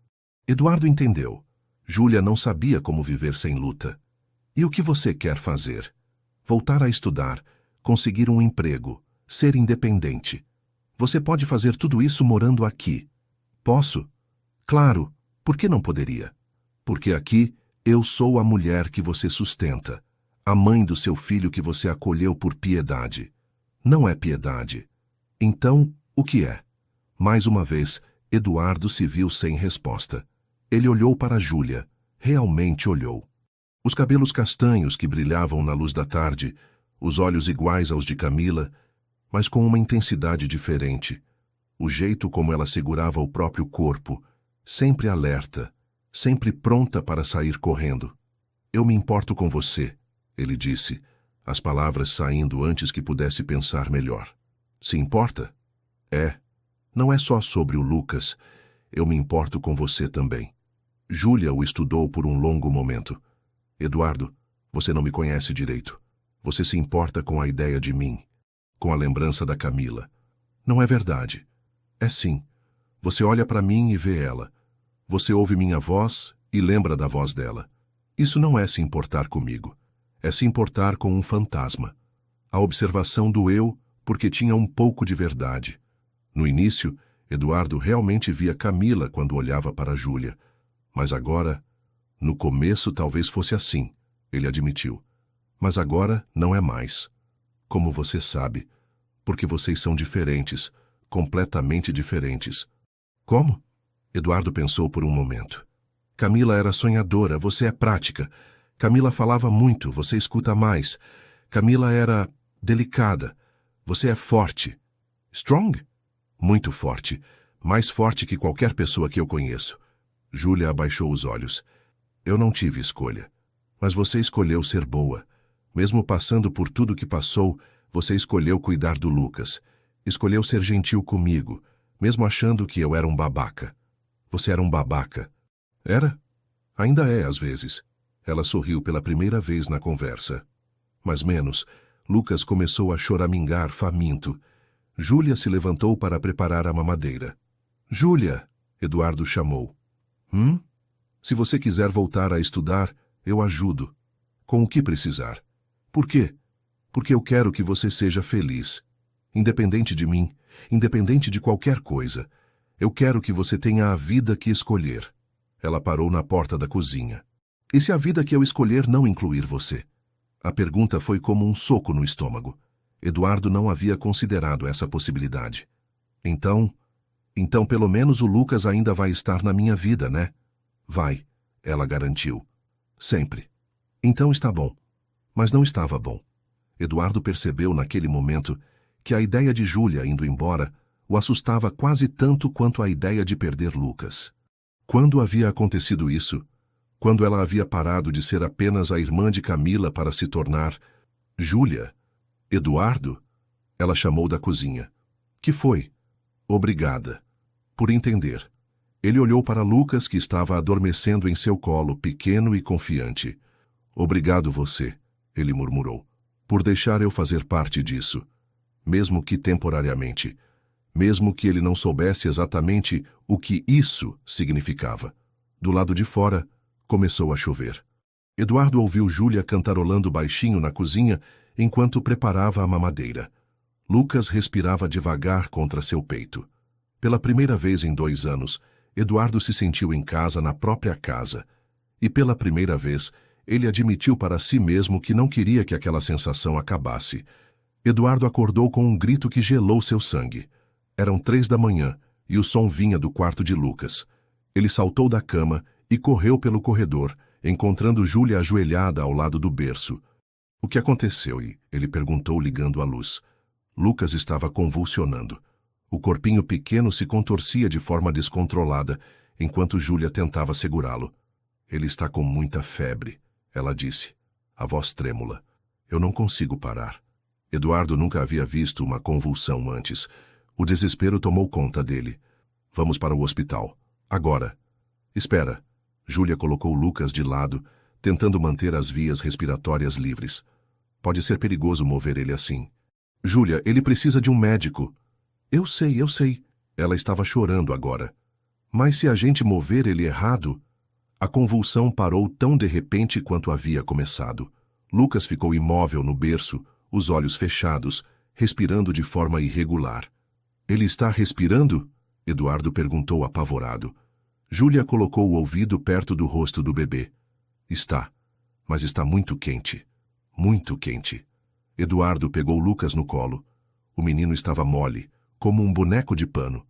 S1: Eduardo entendeu. Júlia não sabia como viver sem luta. E o que você quer fazer? Voltar a estudar, conseguir um emprego, ser independente. Você pode fazer tudo isso morando aqui. Posso? Claro. Por que não poderia? Porque aqui eu sou a mulher que você sustenta, a mãe do seu filho que você acolheu por piedade. Não é piedade. Então, o que é? Mais uma vez, Eduardo se viu sem resposta. Ele olhou para Júlia. Realmente olhou. Os cabelos castanhos que brilhavam na luz da tarde, os olhos iguais aos de Camila, mas com uma intensidade diferente. O jeito como ela segurava o próprio corpo, sempre alerta, sempre pronta para sair correndo. Eu me importo com você, ele disse, as palavras saindo antes que pudesse pensar melhor. Se importa? Não é só sobre o Lucas. Eu me importo com você também. Júlia o estudou por um longo momento. Eduardo, você não me conhece direito. Você se importa com a ideia de mim, com a lembrança da Camila. Não é verdade. É sim. Você olha para mim e vê ela. Você ouve minha voz e lembra da voz dela. Isso não é se importar comigo. É se importar com um fantasma. A observação do eu, porque tinha um pouco de verdade. No início, Eduardo realmente via Camila quando olhava para Júlia. Mas agora, no começo talvez fosse assim, ele admitiu. Mas agora não é mais. Como você sabe, porque vocês são diferentes, completamente diferentes. Como? Eduardo pensou por um momento. Camila era sonhadora, você é prática. Camila falava muito, você escuta mais. Camila era delicada, você é forte. Strong? Muito forte, mais forte que qualquer pessoa que eu conheço. Júlia abaixou os olhos. Eu não tive escolha. Mas você escolheu ser boa. Mesmo passando por tudo que passou, você escolheu cuidar do Lucas. Escolheu ser gentil comigo, mesmo achando que eu era um babaca. Você era um babaca. Era? Ainda é, às vezes. Ela sorriu pela primeira vez na conversa. Mas menos. Lucas começou a choramingar faminto. Júlia se levantou para preparar a mamadeira. Júlia, Eduardo chamou. Se você quiser voltar a estudar, eu ajudo. Com o que precisar. Por quê? Porque eu quero que você seja feliz. Independente de mim, independente de qualquer coisa. Eu quero que você tenha a vida que escolher. Ela parou na porta da cozinha. E se a vida que eu escolher não incluir você? A pergunta foi como um soco no estômago. Eduardo não havia considerado essa possibilidade. Então pelo menos o Lucas ainda vai estar na minha vida, né? Vai, ela garantiu. Sempre. Então está bom. Mas não estava bom. Eduardo percebeu naquele momento que a ideia de Júlia indo embora o assustava quase tanto quanto a ideia de perder Lucas. Quando havia acontecido isso? Quando ela havia parado de ser apenas a irmã de Camila para se tornar Júlia? Eduardo? Ela chamou da cozinha. Que foi? Obrigada. Por entender. Ele olhou para Lucas, que estava adormecendo em seu colo, pequeno e confiante. Obrigado você, ele murmurou, por deixar eu fazer parte disso. Mesmo que temporariamente. Mesmo que ele não soubesse exatamente o que isso significava. Do lado de fora, começou a chover. Eduardo ouviu Júlia cantarolando baixinho na cozinha enquanto preparava a mamadeira. Lucas respirava devagar contra seu peito. Pela primeira vez em 2 anos, Eduardo se sentiu em casa na própria casa. E pela primeira vez, ele admitiu para si mesmo que não queria que aquela sensação acabasse. Eduardo acordou com um grito que gelou seu sangue. Eram 3 da manhã e o som vinha do quarto de Lucas. Ele saltou da cama e correu pelo corredor, encontrando Júlia ajoelhada ao lado do berço. O que aconteceu? Ele perguntou ligando a luz. Lucas estava convulsionando. O corpinho pequeno se contorcia de forma descontrolada, enquanto Júlia tentava segurá-lo. Ele está com muita febre, ela disse, a voz trêmula. Eu não consigo parar. Eduardo nunca havia visto uma convulsão antes. O desespero tomou conta dele. Vamos para o hospital. Agora. Espera. Júlia colocou Lucas de lado, tentando manter as vias respiratórias livres. Pode ser perigoso mover ele assim. Júlia, ele precisa de um médico. Eu sei. Ela estava chorando agora. Mas se a gente mover ele errado... A convulsão parou tão de repente quanto havia começado. Lucas ficou imóvel no berço, os olhos fechados, respirando de forma irregular. Ele está respirando? Eduardo perguntou apavorado. Júlia colocou o ouvido perto do rosto do bebê. Está, mas está muito quente. Muito quente. Eduardo pegou Lucas no colo. O menino estava mole, como um boneco de pano.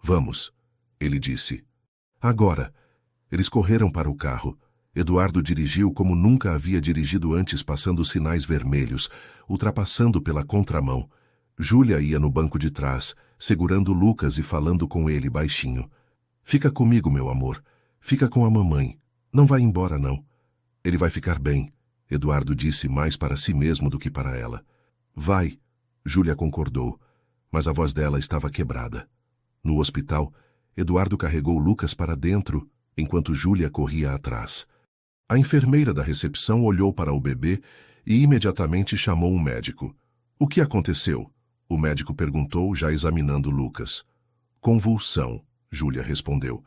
S1: Vamos, ele disse. Agora. Eles correram para o carro. Eduardo dirigiu como nunca havia dirigido antes, passando sinais vermelhos, ultrapassando pela contramão. Júlia ia no banco de trás, segurando Lucas e falando com ele baixinho. Fica comigo, meu amor. Fica com a mamãe. Não vai embora, não. Ele vai ficar bem, Eduardo disse mais para si mesmo do que para ela. Vai, Júlia concordou, mas a voz dela estava quebrada. No hospital, Eduardo carregou Lucas para dentro, enquanto Júlia corria atrás. A enfermeira da recepção olhou para o bebê e imediatamente chamou um médico. O que aconteceu? O médico perguntou, já examinando Lucas. Convulsão, Júlia respondeu.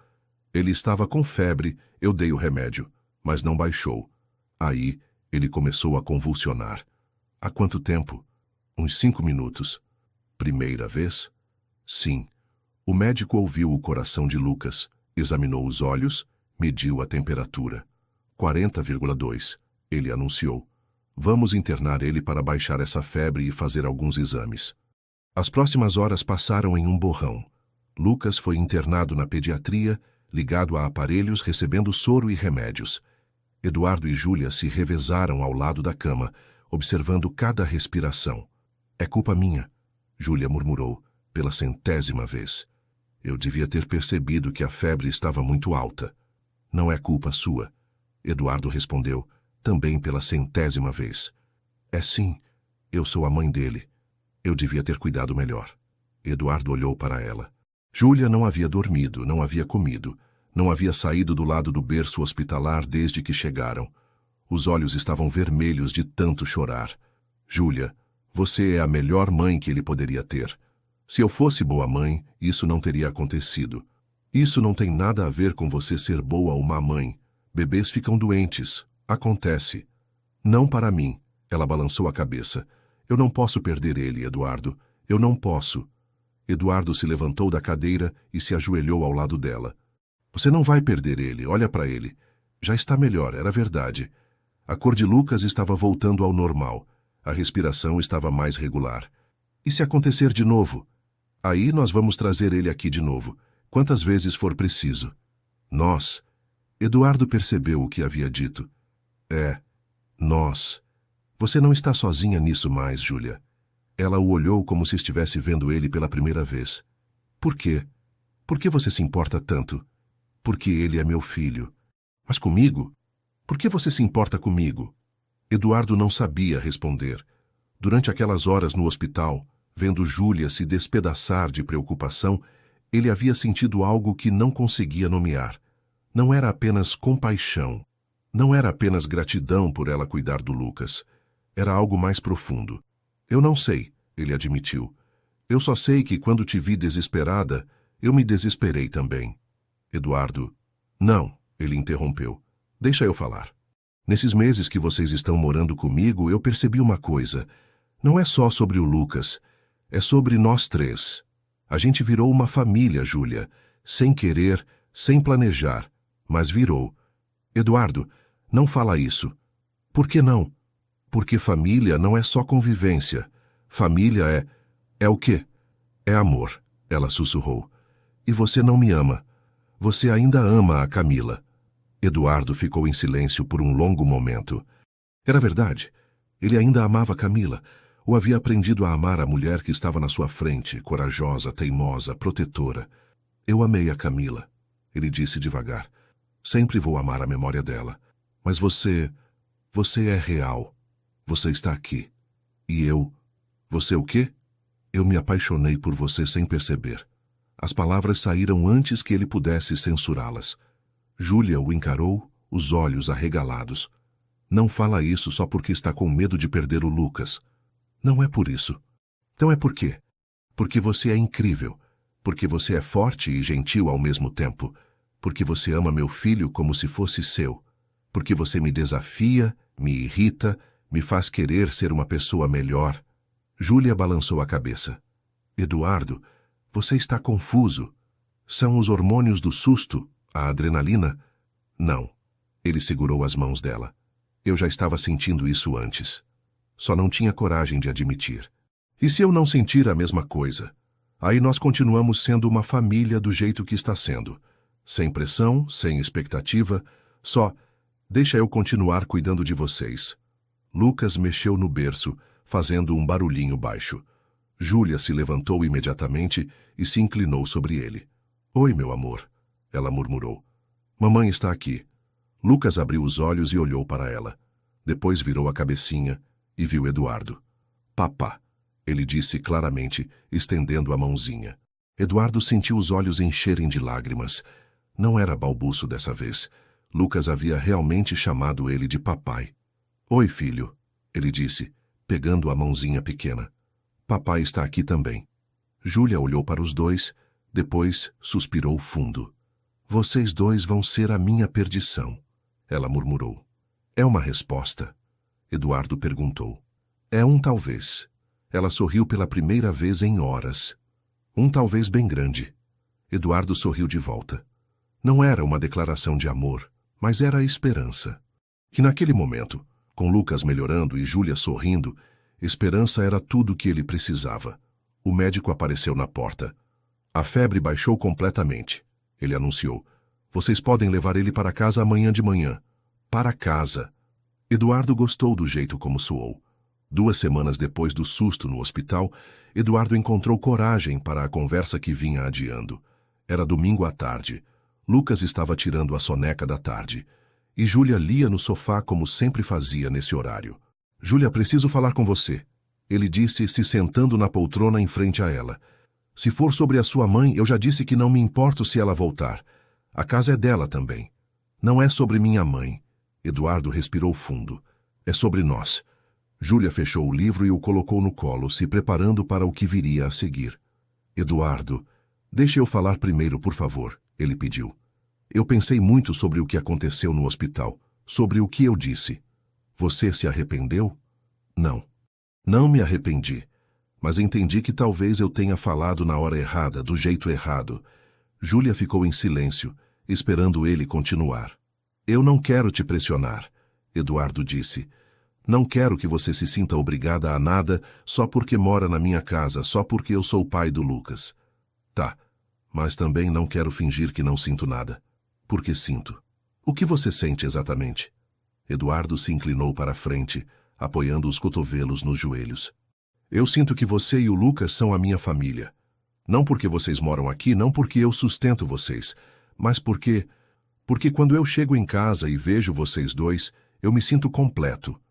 S1: Ele estava com febre, eu dei o remédio, mas não baixou. Aí, ele começou a convulsionar. Há quanto tempo? Uns 5 minutos. Primeira vez? Sim. O médico ouviu o coração de Lucas, examinou os olhos, mediu a temperatura. 40,2, ele anunciou. Vamos internar ele para baixar essa febre e fazer alguns exames. As próximas horas passaram em um borrão. Lucas foi internado na pediatria, ligado a aparelhos, recebendo soro e remédios. Eduardo e Júlia se revezaram ao lado da cama, observando cada respiração. É culpa minha, Júlia murmurou, pela 100ª vez. Eu devia ter percebido que a febre estava muito alta. Não é culpa sua, Eduardo respondeu, também pela 100ª vez. É sim, eu sou a mãe dele. Eu devia ter cuidado melhor. Eduardo olhou para ela. Júlia não havia dormido, não havia comido, não havia saído do lado do berço hospitalar desde que chegaram. Os olhos estavam vermelhos de tanto chorar. Júlia, você é a melhor mãe que ele poderia ter. Se eu fosse boa mãe, isso não teria acontecido. Isso não tem nada a ver com você ser boa ou má mãe. Bebês ficam doentes. Acontece. Não para mim. Ela balançou a cabeça. Eu não posso perder ele, Eduardo. Eu não posso. Eduardo se levantou da cadeira e se ajoelhou ao lado dela. Você não vai perder ele, olha para ele. Já está melhor, era verdade. A cor de Lucas estava voltando ao normal. A respiração estava mais regular. E se acontecer de novo? Aí nós vamos trazer ele aqui de novo, quantas vezes for preciso. Nós. Eduardo percebeu o que havia dito. Nós. Você não está sozinha nisso mais, Júlia. Ela o olhou como se estivesse vendo ele pela primeira vez. Por quê? Por que você se importa tanto? Porque ele é meu filho. Mas comigo? Por que você se importa comigo? Eduardo não sabia responder. Durante aquelas horas no hospital, vendo Júlia se despedaçar de preocupação, ele havia sentido algo que não conseguia nomear. Não era apenas compaixão. Não era apenas gratidão por ela cuidar do Lucas. Era algo mais profundo. Eu não sei, ele admitiu. Eu só sei que quando te vi desesperada, eu me desesperei também. Eduardo. Não, ele interrompeu. Deixa eu falar. Nesses meses que vocês estão morando comigo, eu percebi uma coisa. Não é só sobre o Lucas. É sobre nós três. A gente virou uma família, Júlia. Sem querer, sem planejar. Mas virou. Eduardo, não fala isso. Por que não? Porque família não é só convivência. Família é o quê? É amor, ela sussurrou. E você não me ama. Você ainda ama a Camila. Eduardo ficou em silêncio por um longo momento. Era verdade. Ele ainda amava Camila, ou havia aprendido a amar a mulher que estava na sua frente, corajosa, teimosa, protetora. Eu amei a Camila, ele disse devagar. Sempre vou amar a memória dela. Mas você é real. Você está aqui. E eu... Você o quê? Eu me apaixonei por você sem perceber. As palavras saíram antes que ele pudesse censurá-las. Júlia o encarou, os olhos arregalados. Não fala isso só porque está com medo de perder o Lucas. Não é por isso. Então é por quê? Porque você é incrível. Porque você é forte e gentil ao mesmo tempo. Porque você ama meu filho como se fosse seu. Porque você me desafia, me irrita, me faz querer ser uma pessoa melhor. Júlia balançou a cabeça. Eduardo, você está confuso. São os hormônios do susto, a adrenalina? Não. Ele segurou as mãos dela. Eu já estava sentindo isso antes. Só não tinha coragem de admitir. E se eu não sentir a mesma coisa? Aí nós continuamos sendo uma família do jeito que está sendo. Sem pressão, sem expectativa, só... Deixa eu continuar cuidando de vocês. Lucas mexeu no berço, fazendo um barulhinho baixo. Júlia se levantou imediatamente e se inclinou sobre ele. Oi, meu amor, ela murmurou. Mamãe está aqui. Lucas abriu os olhos e olhou para ela. Depois virou a cabecinha e viu Eduardo. Papá, ele disse claramente, estendendo a mãozinha. Eduardo sentiu os olhos encherem de lágrimas. Não era balbuço dessa vez. Lucas havia realmente chamado ele de papai. Oi, filho, ele disse, pegando a mãozinha pequena. Papai está aqui também. Júlia olhou para os dois, depois suspirou fundo. Vocês dois vão ser a minha perdição, ela murmurou. É uma resposta? Eduardo perguntou. É um talvez. Ela sorriu pela primeira vez em horas. Um talvez bem grande. Eduardo sorriu de volta. Não era uma declaração de amor, mas era a esperança. E naquele momento, com Lucas melhorando e Júlia sorrindo, esperança era tudo o que ele precisava. O médico apareceu na porta. A febre baixou completamente. Ele anunciou. Vocês podem levar ele para casa amanhã de manhã. Para casa. Eduardo gostou do jeito como soou. 2 semanas depois do susto no hospital, Eduardo encontrou coragem para a conversa que vinha adiando. Era domingo à tarde. Lucas estava tirando a soneca da tarde. E Júlia lia no sofá como sempre fazia nesse horário. Júlia, preciso falar com você, ele disse, se sentando na poltrona em frente a ela. Se for sobre a sua mãe, eu já disse que não me importo se ela voltar. A casa é dela também. Não é sobre minha mãe. Eduardo respirou fundo. É sobre nós. Júlia fechou o livro e o colocou no colo, se preparando para o que viria a seguir. Eduardo, deixe eu falar primeiro, por favor, ele pediu. Eu pensei muito sobre o que aconteceu no hospital, sobre o que eu disse. Você se arrependeu? Não. Não me arrependi. mas entendi que talvez eu tenha falado na hora errada, do jeito errado. Júlia ficou em silêncio, esperando ele continuar. Eu não quero te pressionar, Eduardo disse. Não quero que você se sinta obrigada a nada só porque mora na minha casa, só porque eu sou o pai do Lucas. Tá, mas também não quero fingir que não sinto nada. Porque sinto. O que você sente exatamente? Eduardo se inclinou para a frente, apoiando os cotovelos nos joelhos. Eu sinto que você e o Lucas são a minha família. Não porque vocês moram aqui, não porque eu sustento vocês, mas porque quando eu chego em casa e vejo vocês dois, eu me sinto completo.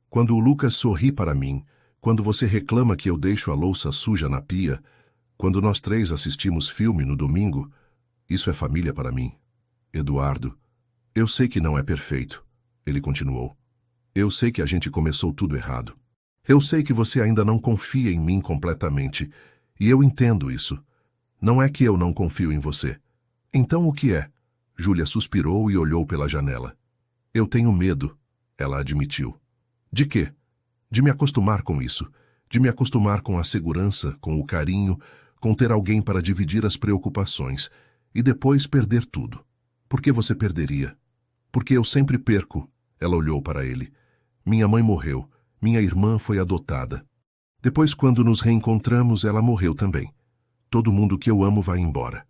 S1: Quando o Lucas sorri para mim, quando você reclama que eu deixo a louça suja na pia, quando nós três assistimos filme no domingo, isso é família para mim. Eduardo, eu sei que não é perfeito, ele continuou. Eu sei que a gente começou tudo errado. Eu sei que você ainda não confia em mim completamente, e eu entendo isso. Não é que eu não confio em você. Então o que é? Júlia suspirou e olhou pela janela. Eu tenho medo, ela admitiu. De quê? De me acostumar com isso. De me acostumar com a segurança, com o carinho, com ter alguém para dividir as preocupações, e depois perder tudo. Por que você perderia? Porque eu sempre perco, ela olhou para ele. Minha mãe morreu. Minha irmã foi adotada. Depois, quando nos reencontramos, ela morreu também. Todo mundo que eu amo vai embora.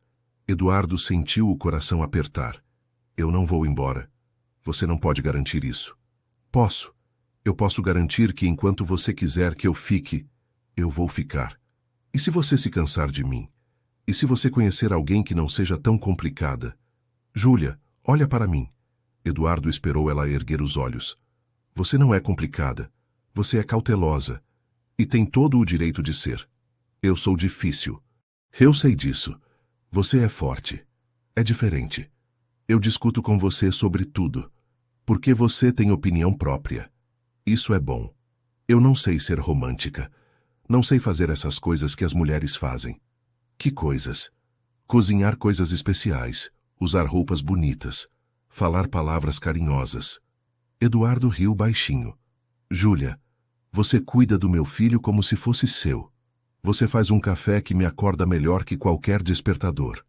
S1: Eduardo sentiu o coração apertar. Eu não vou embora. Você não pode garantir isso. Posso. Eu posso garantir que enquanto você quiser que eu fique, eu vou ficar. E se você se cansar de mim? E se você conhecer alguém que não seja tão complicada? Júlia, olha para mim. Eduardo esperou ela erguer os olhos. Você não é complicada. Você é cautelosa. E tem todo o direito de ser. Eu sou difícil. Eu sei disso. Você é forte. É diferente. Eu discuto com você sobre tudo. Porque você tem opinião própria. Isso é bom. Eu não sei ser romântica. Não sei fazer essas coisas que as mulheres fazem. Que coisas? Cozinhar coisas especiais, usar roupas bonitas, falar palavras carinhosas. Eduardo riu baixinho. Júlia, você cuida do meu filho como se fosse seu. Você faz um café que me acorda melhor que qualquer despertador.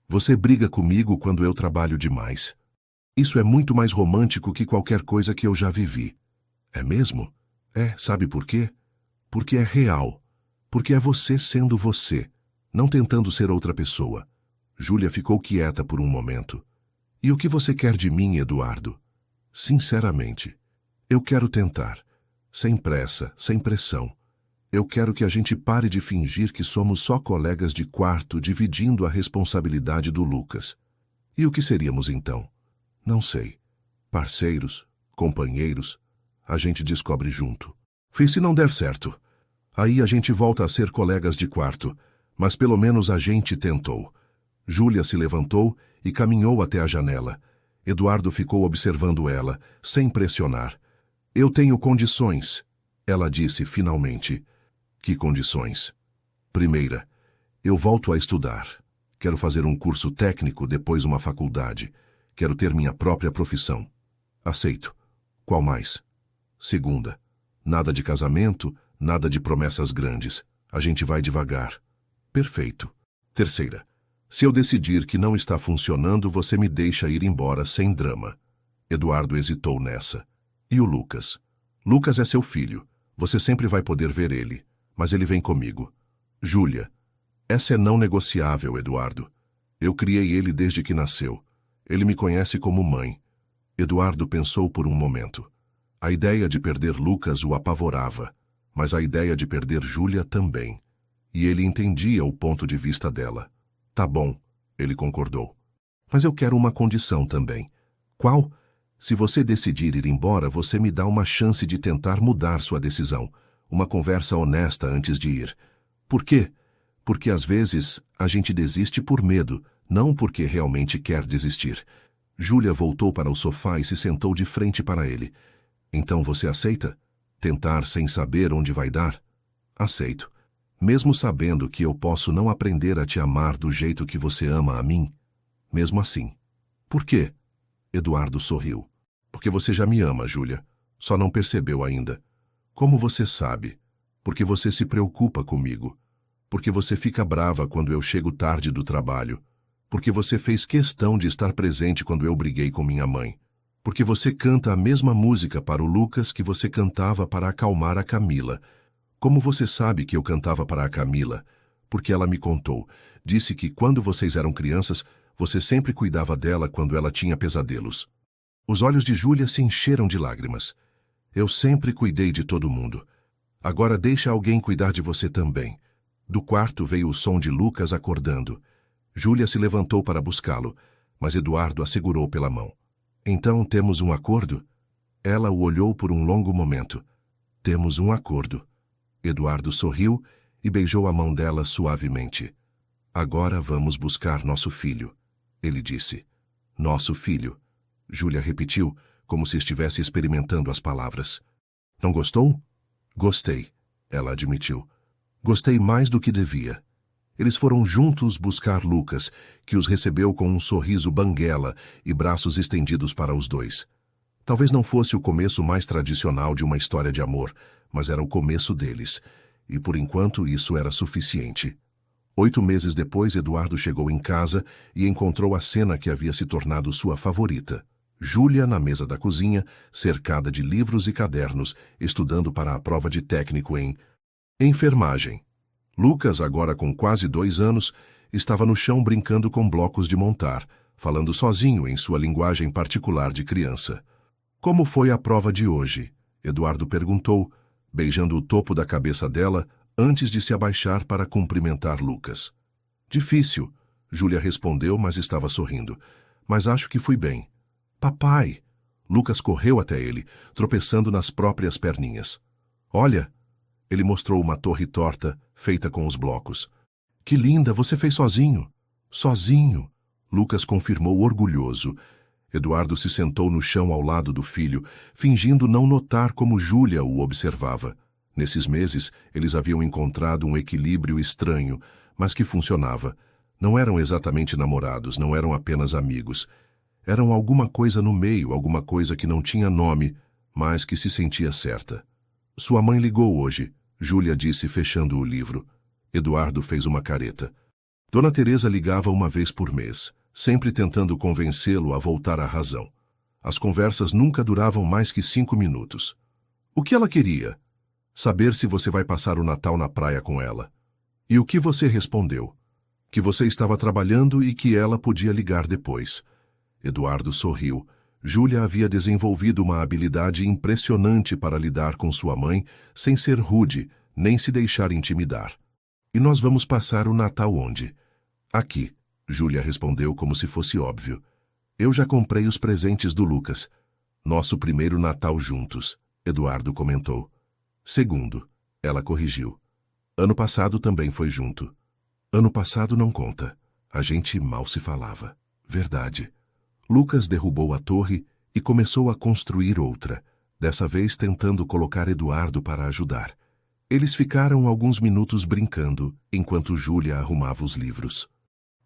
S1: Você briga comigo quando eu trabalho demais. Isso é muito mais romântico que qualquer coisa que eu já vivi. É mesmo? É, sabe por quê? Porque é real. Porque é você sendo você, não tentando ser outra pessoa. Júlia ficou quieta por um momento. E o que você quer de mim, Eduardo? Sinceramente, eu quero tentar. Sem pressa, sem pressão. Eu quero que a gente pare de fingir que somos só colegas de quarto dividindo a responsabilidade do Lucas. E o que seríamos então? Não sei. Parceiros? Companheiros? A gente descobre junto. E se não der certo? Aí a gente volta a ser colegas de quarto, mas pelo menos a gente tentou. Júlia se levantou e caminhou até a janela. Eduardo ficou observando ela, sem pressionar. Eu tenho condições, ela disse finalmente. Que condições? Primeira, eu volto a estudar. Quero fazer um curso técnico, depois uma faculdade. Quero ter minha própria profissão. Aceito. Qual mais? Segunda, nada de casamento, nada de promessas grandes. A gente vai devagar. Perfeito. Terceira, se eu decidir que não está funcionando, você me deixa ir embora sem drama. Eduardo hesitou nessa. E o Lucas? Lucas é seu filho. Você sempre vai poder ver ele. Mas ele vem comigo. Júlia, essa é não negociável, Eduardo. Eu criei ele desde que nasceu. Ele me conhece como mãe. Eduardo pensou por um momento. A ideia de perder Lucas o apavorava, mas a ideia de perder Júlia também. E ele entendia o ponto de vista dela. Tá bom, ele concordou. Mas eu quero uma condição também. Qual? Se você decidir ir embora, você me dá uma chance de tentar mudar sua decisão. Uma conversa honesta antes de ir. Por quê? Porque às vezes a gente desiste por medo, não porque realmente quer desistir. Júlia voltou para o sofá e se sentou de frente para ele. Então você aceita? Tentar sem saber onde vai dar? Aceito. Mesmo sabendo que eu posso não aprender a te amar do jeito que você ama a mim? Mesmo assim. Por quê? Eduardo sorriu. Porque você já me ama, Júlia. Só não percebeu ainda. Como você sabe? porque você se preocupa comigo, porque você fica brava quando eu chego tarde do trabalho, porque você fez questão de estar presente quando eu briguei com minha mãe, porque você canta a mesma música para o Lucas que você cantava para acalmar a Camila. Como você sabe que eu cantava para a Camila? Porque ela me contou. Disse que quando vocês eram crianças, você sempre cuidava dela quando ela tinha pesadelos. Os olhos de Júlia se encheram de lágrimas. Eu sempre cuidei de todo mundo. Agora deixa alguém cuidar de você também. Do quarto veio o som de Lucas acordando. Júlia se levantou para buscá-lo, mas Eduardo a segurou pela mão. Então temos um acordo? Ela o olhou por um longo momento. Temos um acordo. Eduardo sorriu e beijou a mão dela suavemente. Agora vamos buscar nosso filho, ele disse. Nosso filho. Júlia repetiu, como se estivesse experimentando as palavras. Não gostou? Gostei, ela admitiu. Gostei mais do que devia. Eles foram juntos buscar Lucas, que os recebeu com um sorriso banguela e braços estendidos para os dois. Talvez não fosse o começo mais tradicional de uma história de amor, mas era o começo deles, e por enquanto isso era suficiente. 8 meses depois, Eduardo chegou em casa e encontrou a cena que havia se tornado sua favorita. Júlia na mesa da cozinha, cercada de livros e cadernos, estudando para a prova de técnico em enfermagem. Lucas, agora com quase 2 anos, estava no chão brincando com blocos de montar, falando sozinho em sua linguagem particular de criança. Como foi a prova de hoje? Eduardo perguntou, beijando o topo da cabeça dela antes de se abaixar para cumprimentar Lucas. Difícil, Júlia respondeu, mas estava sorrindo. Mas acho que fui bem. Papai! Lucas correu até ele, tropeçando nas próprias perninhas. Olha! Ele mostrou uma torre torta, feita com os blocos. Que linda, você fez sozinho. Sozinho! Lucas confirmou orgulhoso. Eduardo se sentou no chão ao lado do filho, fingindo não notar como Júlia o observava. Nesses meses, eles haviam encontrado um equilíbrio estranho, mas que funcionava. Não eram exatamente namorados, não eram apenas amigos. Eram alguma coisa no meio, alguma coisa que não tinha nome, mas que se sentia certa. Sua mãe ligou hoje, Júlia disse fechando o livro. Eduardo fez uma careta. Dona Teresa ligava uma vez por mês, sempre tentando convencê-lo a voltar à razão. As conversas nunca duravam mais que 5 minutos. O que ela queria? Saber se você vai passar o Natal na praia com ela. E o que você respondeu? Que você estava trabalhando e que ela podia ligar depois. Eduardo sorriu. Júlia havia desenvolvido uma habilidade impressionante para lidar com sua mãe sem ser rude, nem se deixar intimidar. E nós vamos passar o Natal onde? Aqui, Júlia respondeu como se fosse óbvio. Eu já comprei os presentes do Lucas. Nosso primeiro Natal juntos, Eduardo comentou. Segundo, ela corrigiu. Ano passado também foi junto. Ano passado não conta. A gente mal se falava. Verdade. Lucas derrubou a torre e começou a construir outra, dessa vez tentando colocar Eduardo para ajudar. Eles ficaram alguns minutos brincando, enquanto Júlia arrumava os livros.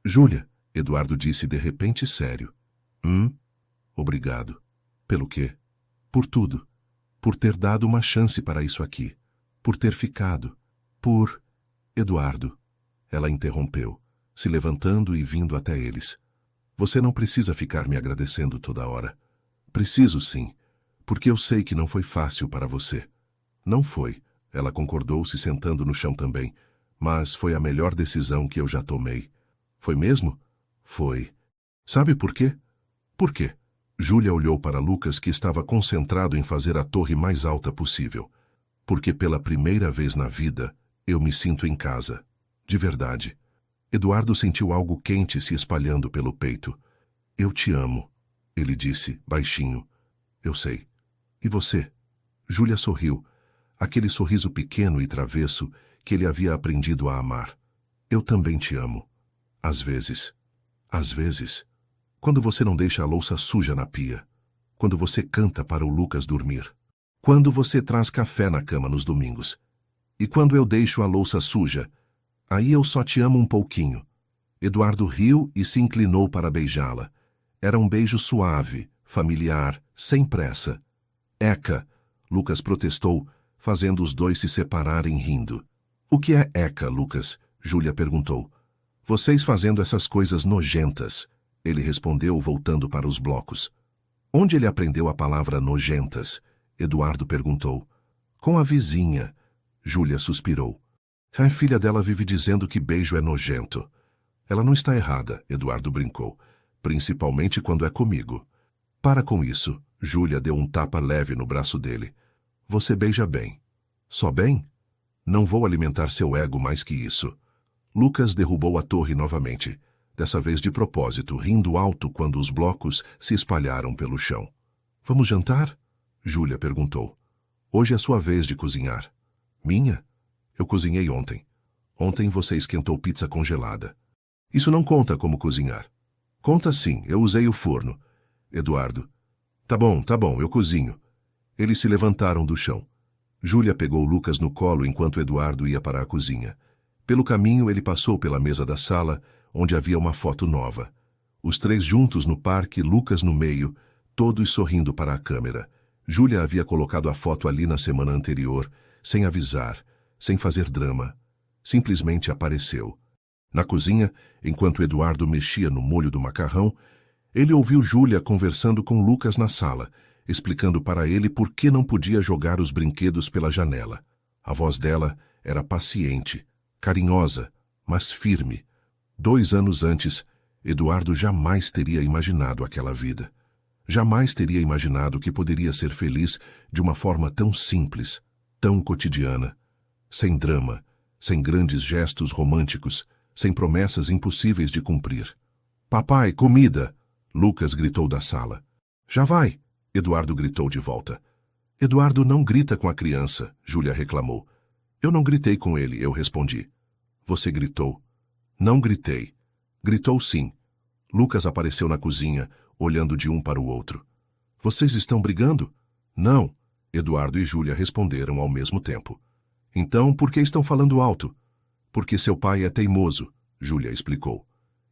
S1: Júlia, Eduardo disse de repente sério. Obrigado. Pelo quê? Por tudo. Por ter dado uma chance para isso aqui. Por ter ficado. Por... Eduardo. Ela interrompeu, se levantando e vindo até eles. Você não precisa ficar me agradecendo toda hora. Preciso sim, porque eu sei que não foi fácil para você. Não foi, ela concordou se sentando no chão também, mas foi a melhor decisão que eu já tomei. Foi mesmo? Foi. Sabe por quê? Por quê? Júlia olhou para Lucas, que estava concentrado em fazer a torre mais alta possível. Porque pela primeira vez na vida, eu me sinto em casa. De verdade. Eduardo sentiu algo quente se espalhando pelo peito. Eu te amo, ele disse, baixinho. Eu sei. E você? Júlia sorriu, aquele sorriso pequeno e travesso que ele havia aprendido a amar. Eu também te amo. Às vezes. Às vezes. Quando você não deixa a louça suja na pia. Quando você canta para o Lucas dormir. Quando você traz café na cama nos domingos. E quando eu deixo a louça suja, aí eu só te amo um pouquinho. Eduardo riu e se inclinou para beijá-la. Era um beijo suave, familiar, sem pressa. Eca, Lucas protestou, fazendo os dois se separarem rindo. O que é Eka, Lucas? Júlia perguntou. Vocês fazendo essas coisas nojentas, ele respondeu voltando para os blocos. Onde ele aprendeu a palavra nojentas? Eduardo perguntou. Com a vizinha. Júlia suspirou. A filha dela vive dizendo que beijo é nojento. Ela não está errada, Eduardo brincou, principalmente quando é comigo. Para com isso, Júlia deu um tapa leve no braço dele. Você beija bem. Só bem? Não vou alimentar seu ego mais que isso. Lucas derrubou a torre novamente, dessa vez de propósito, rindo alto quando os blocos se espalharam pelo chão. Vamos jantar? Júlia perguntou. Hoje é sua vez de cozinhar. Minha? Eu cozinhei ontem. Ontem você esquentou pizza congelada. Isso não conta como cozinhar. Conta sim, eu usei o forno. Eduardo. Tá bom, eu cozinho. Eles se levantaram do chão. Júlia pegou Lucas no colo enquanto Eduardo ia para a cozinha. Pelo caminho, ele passou pela mesa da sala, onde havia uma foto nova. Os três juntos no parque, Lucas no meio, todos sorrindo para a câmera. Júlia havia colocado a foto ali na semana anterior, sem avisar, sem fazer drama. Simplesmente apareceu. Na cozinha, enquanto Eduardo mexia no molho do macarrão, ele ouviu Júlia conversando com Lucas na sala, explicando para ele por que não podia jogar os brinquedos pela janela. A voz dela era paciente, carinhosa, mas firme. 2 anos antes, Eduardo jamais teria imaginado aquela vida. Jamais teria imaginado que poderia ser feliz de uma forma tão simples, tão cotidiana, sem drama, sem grandes gestos românticos, sem promessas impossíveis de cumprir. Papai, comida! Lucas gritou da sala. Já vai! Eduardo gritou de volta. Eduardo não grita com a criança, Júlia reclamou. Eu não gritei com ele, eu respondi. Você gritou. Não gritei. Gritou sim. Lucas apareceu na cozinha, olhando de um para o outro. Vocês estão brigando? Não. Eduardo e Júlia responderam ao mesmo tempo. Então, por que estão falando alto? Porque seu pai é teimoso, Júlia explicou.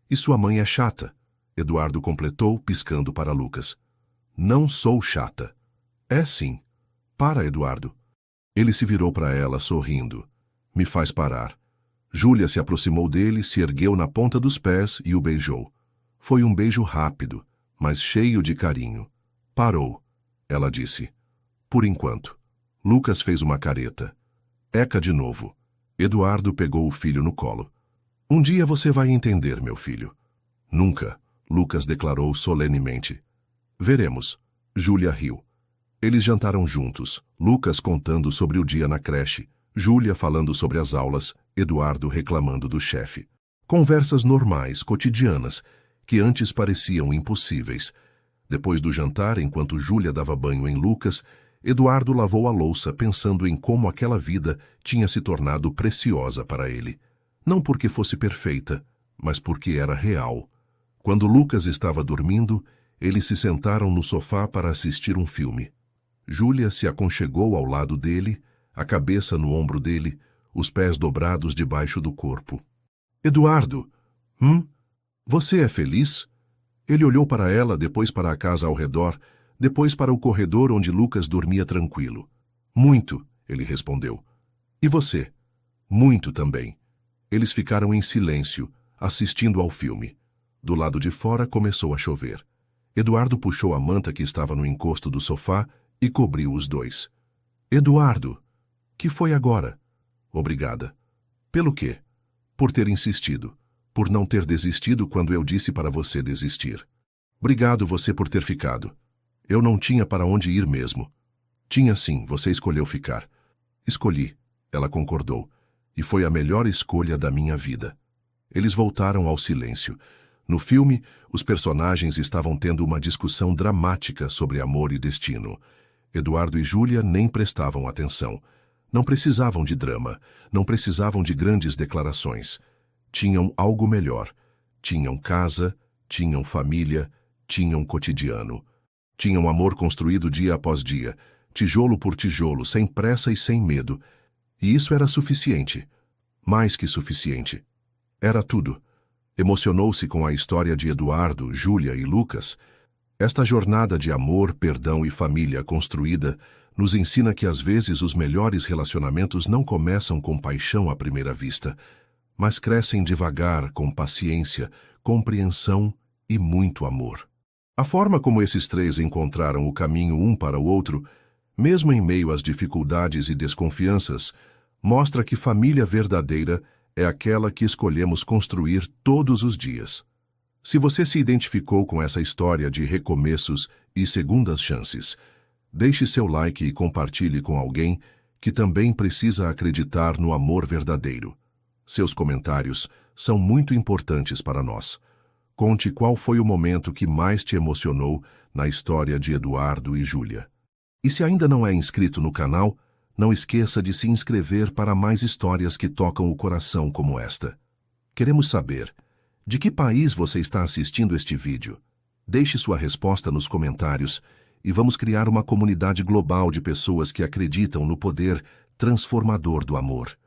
S1: E sua mãe é chata, Eduardo completou, piscando para Lucas. Não sou chata. É sim. Para, Eduardo. Ele se virou para ela, sorrindo. Me faz parar. Júlia se aproximou dele, se ergueu na ponta dos pés e o beijou. Foi um beijo rápido, mas cheio de carinho. Parou, ela disse. Por enquanto. Lucas fez uma careta. Eka de novo. Eduardo pegou o filho no colo. Um dia você vai entender, meu filho. Nunca, Lucas declarou solenemente. Veremos. Júlia riu. Eles jantaram juntos, Lucas contando sobre o dia na creche, Júlia falando sobre as aulas, Eduardo reclamando do chefe. Conversas normais, cotidianas, que antes pareciam impossíveis. Depois do jantar, enquanto Júlia dava banho em Lucas, Eduardo lavou a louça pensando em como aquela vida tinha se tornado preciosa para ele. Não porque fosse perfeita, mas porque era real. Quando Lucas estava dormindo, eles se sentaram no sofá para assistir um filme. Júlia se aconchegou ao lado dele, a cabeça no ombro dele, os pés dobrados debaixo do corpo. Eduardo! Você é feliz? Ele olhou para ela, depois para a casa ao redor, depois para o corredor onde Lucas dormia tranquilo. Muito, ele respondeu. E você? Muito também. Eles ficaram em silêncio, assistindo ao filme. Do lado de fora começou a chover. Eduardo puxou a manta que estava no encosto do sofá e cobriu os dois. Eduardo! Que foi agora? Obrigada. Pelo quê? Por ter insistido. Por não ter desistido quando eu disse para você desistir. Obrigado você por ter ficado. Eu não tinha para onde ir mesmo. Tinha sim, você escolheu ficar. Escolhi, ela concordou, e foi a melhor escolha da minha vida. Eles voltaram ao silêncio. No filme, os personagens estavam tendo uma discussão dramática sobre amor e destino. Eduardo e Júlia nem prestavam atenção. Não precisavam de drama, não precisavam de grandes declarações. Tinham algo melhor. Tinham casa, tinham família, tinham cotidiano. Tinham amor construído dia após dia, tijolo por tijolo, sem pressa e sem medo. E isso era suficiente. Mais que suficiente. Era tudo. Emocionou-se com a história de Eduardo, Júlia e Lucas. Esta jornada de amor, perdão e família construída nos ensina que às vezes os melhores relacionamentos não começam com paixão à primeira vista, mas crescem devagar, com paciência, compreensão e muito amor. A forma como esses três encontraram o caminho um para o outro, mesmo em meio às dificuldades e desconfianças, mostra que família verdadeira é aquela que escolhemos construir todos os dias. Se você se identificou com essa história de recomeços e segundas chances, deixe seu like e compartilhe com alguém que também precisa acreditar no amor verdadeiro. Seus comentários são muito importantes para nós. Conte qual foi o momento que mais te emocionou na história de Eduardo e Júlia. E se ainda não é inscrito no canal, não esqueça de se inscrever para mais histórias que tocam o coração como esta. Queremos saber, de que país você está assistindo este vídeo? Deixe sua resposta nos comentários e vamos criar uma comunidade global de pessoas que acreditam no poder transformador do amor.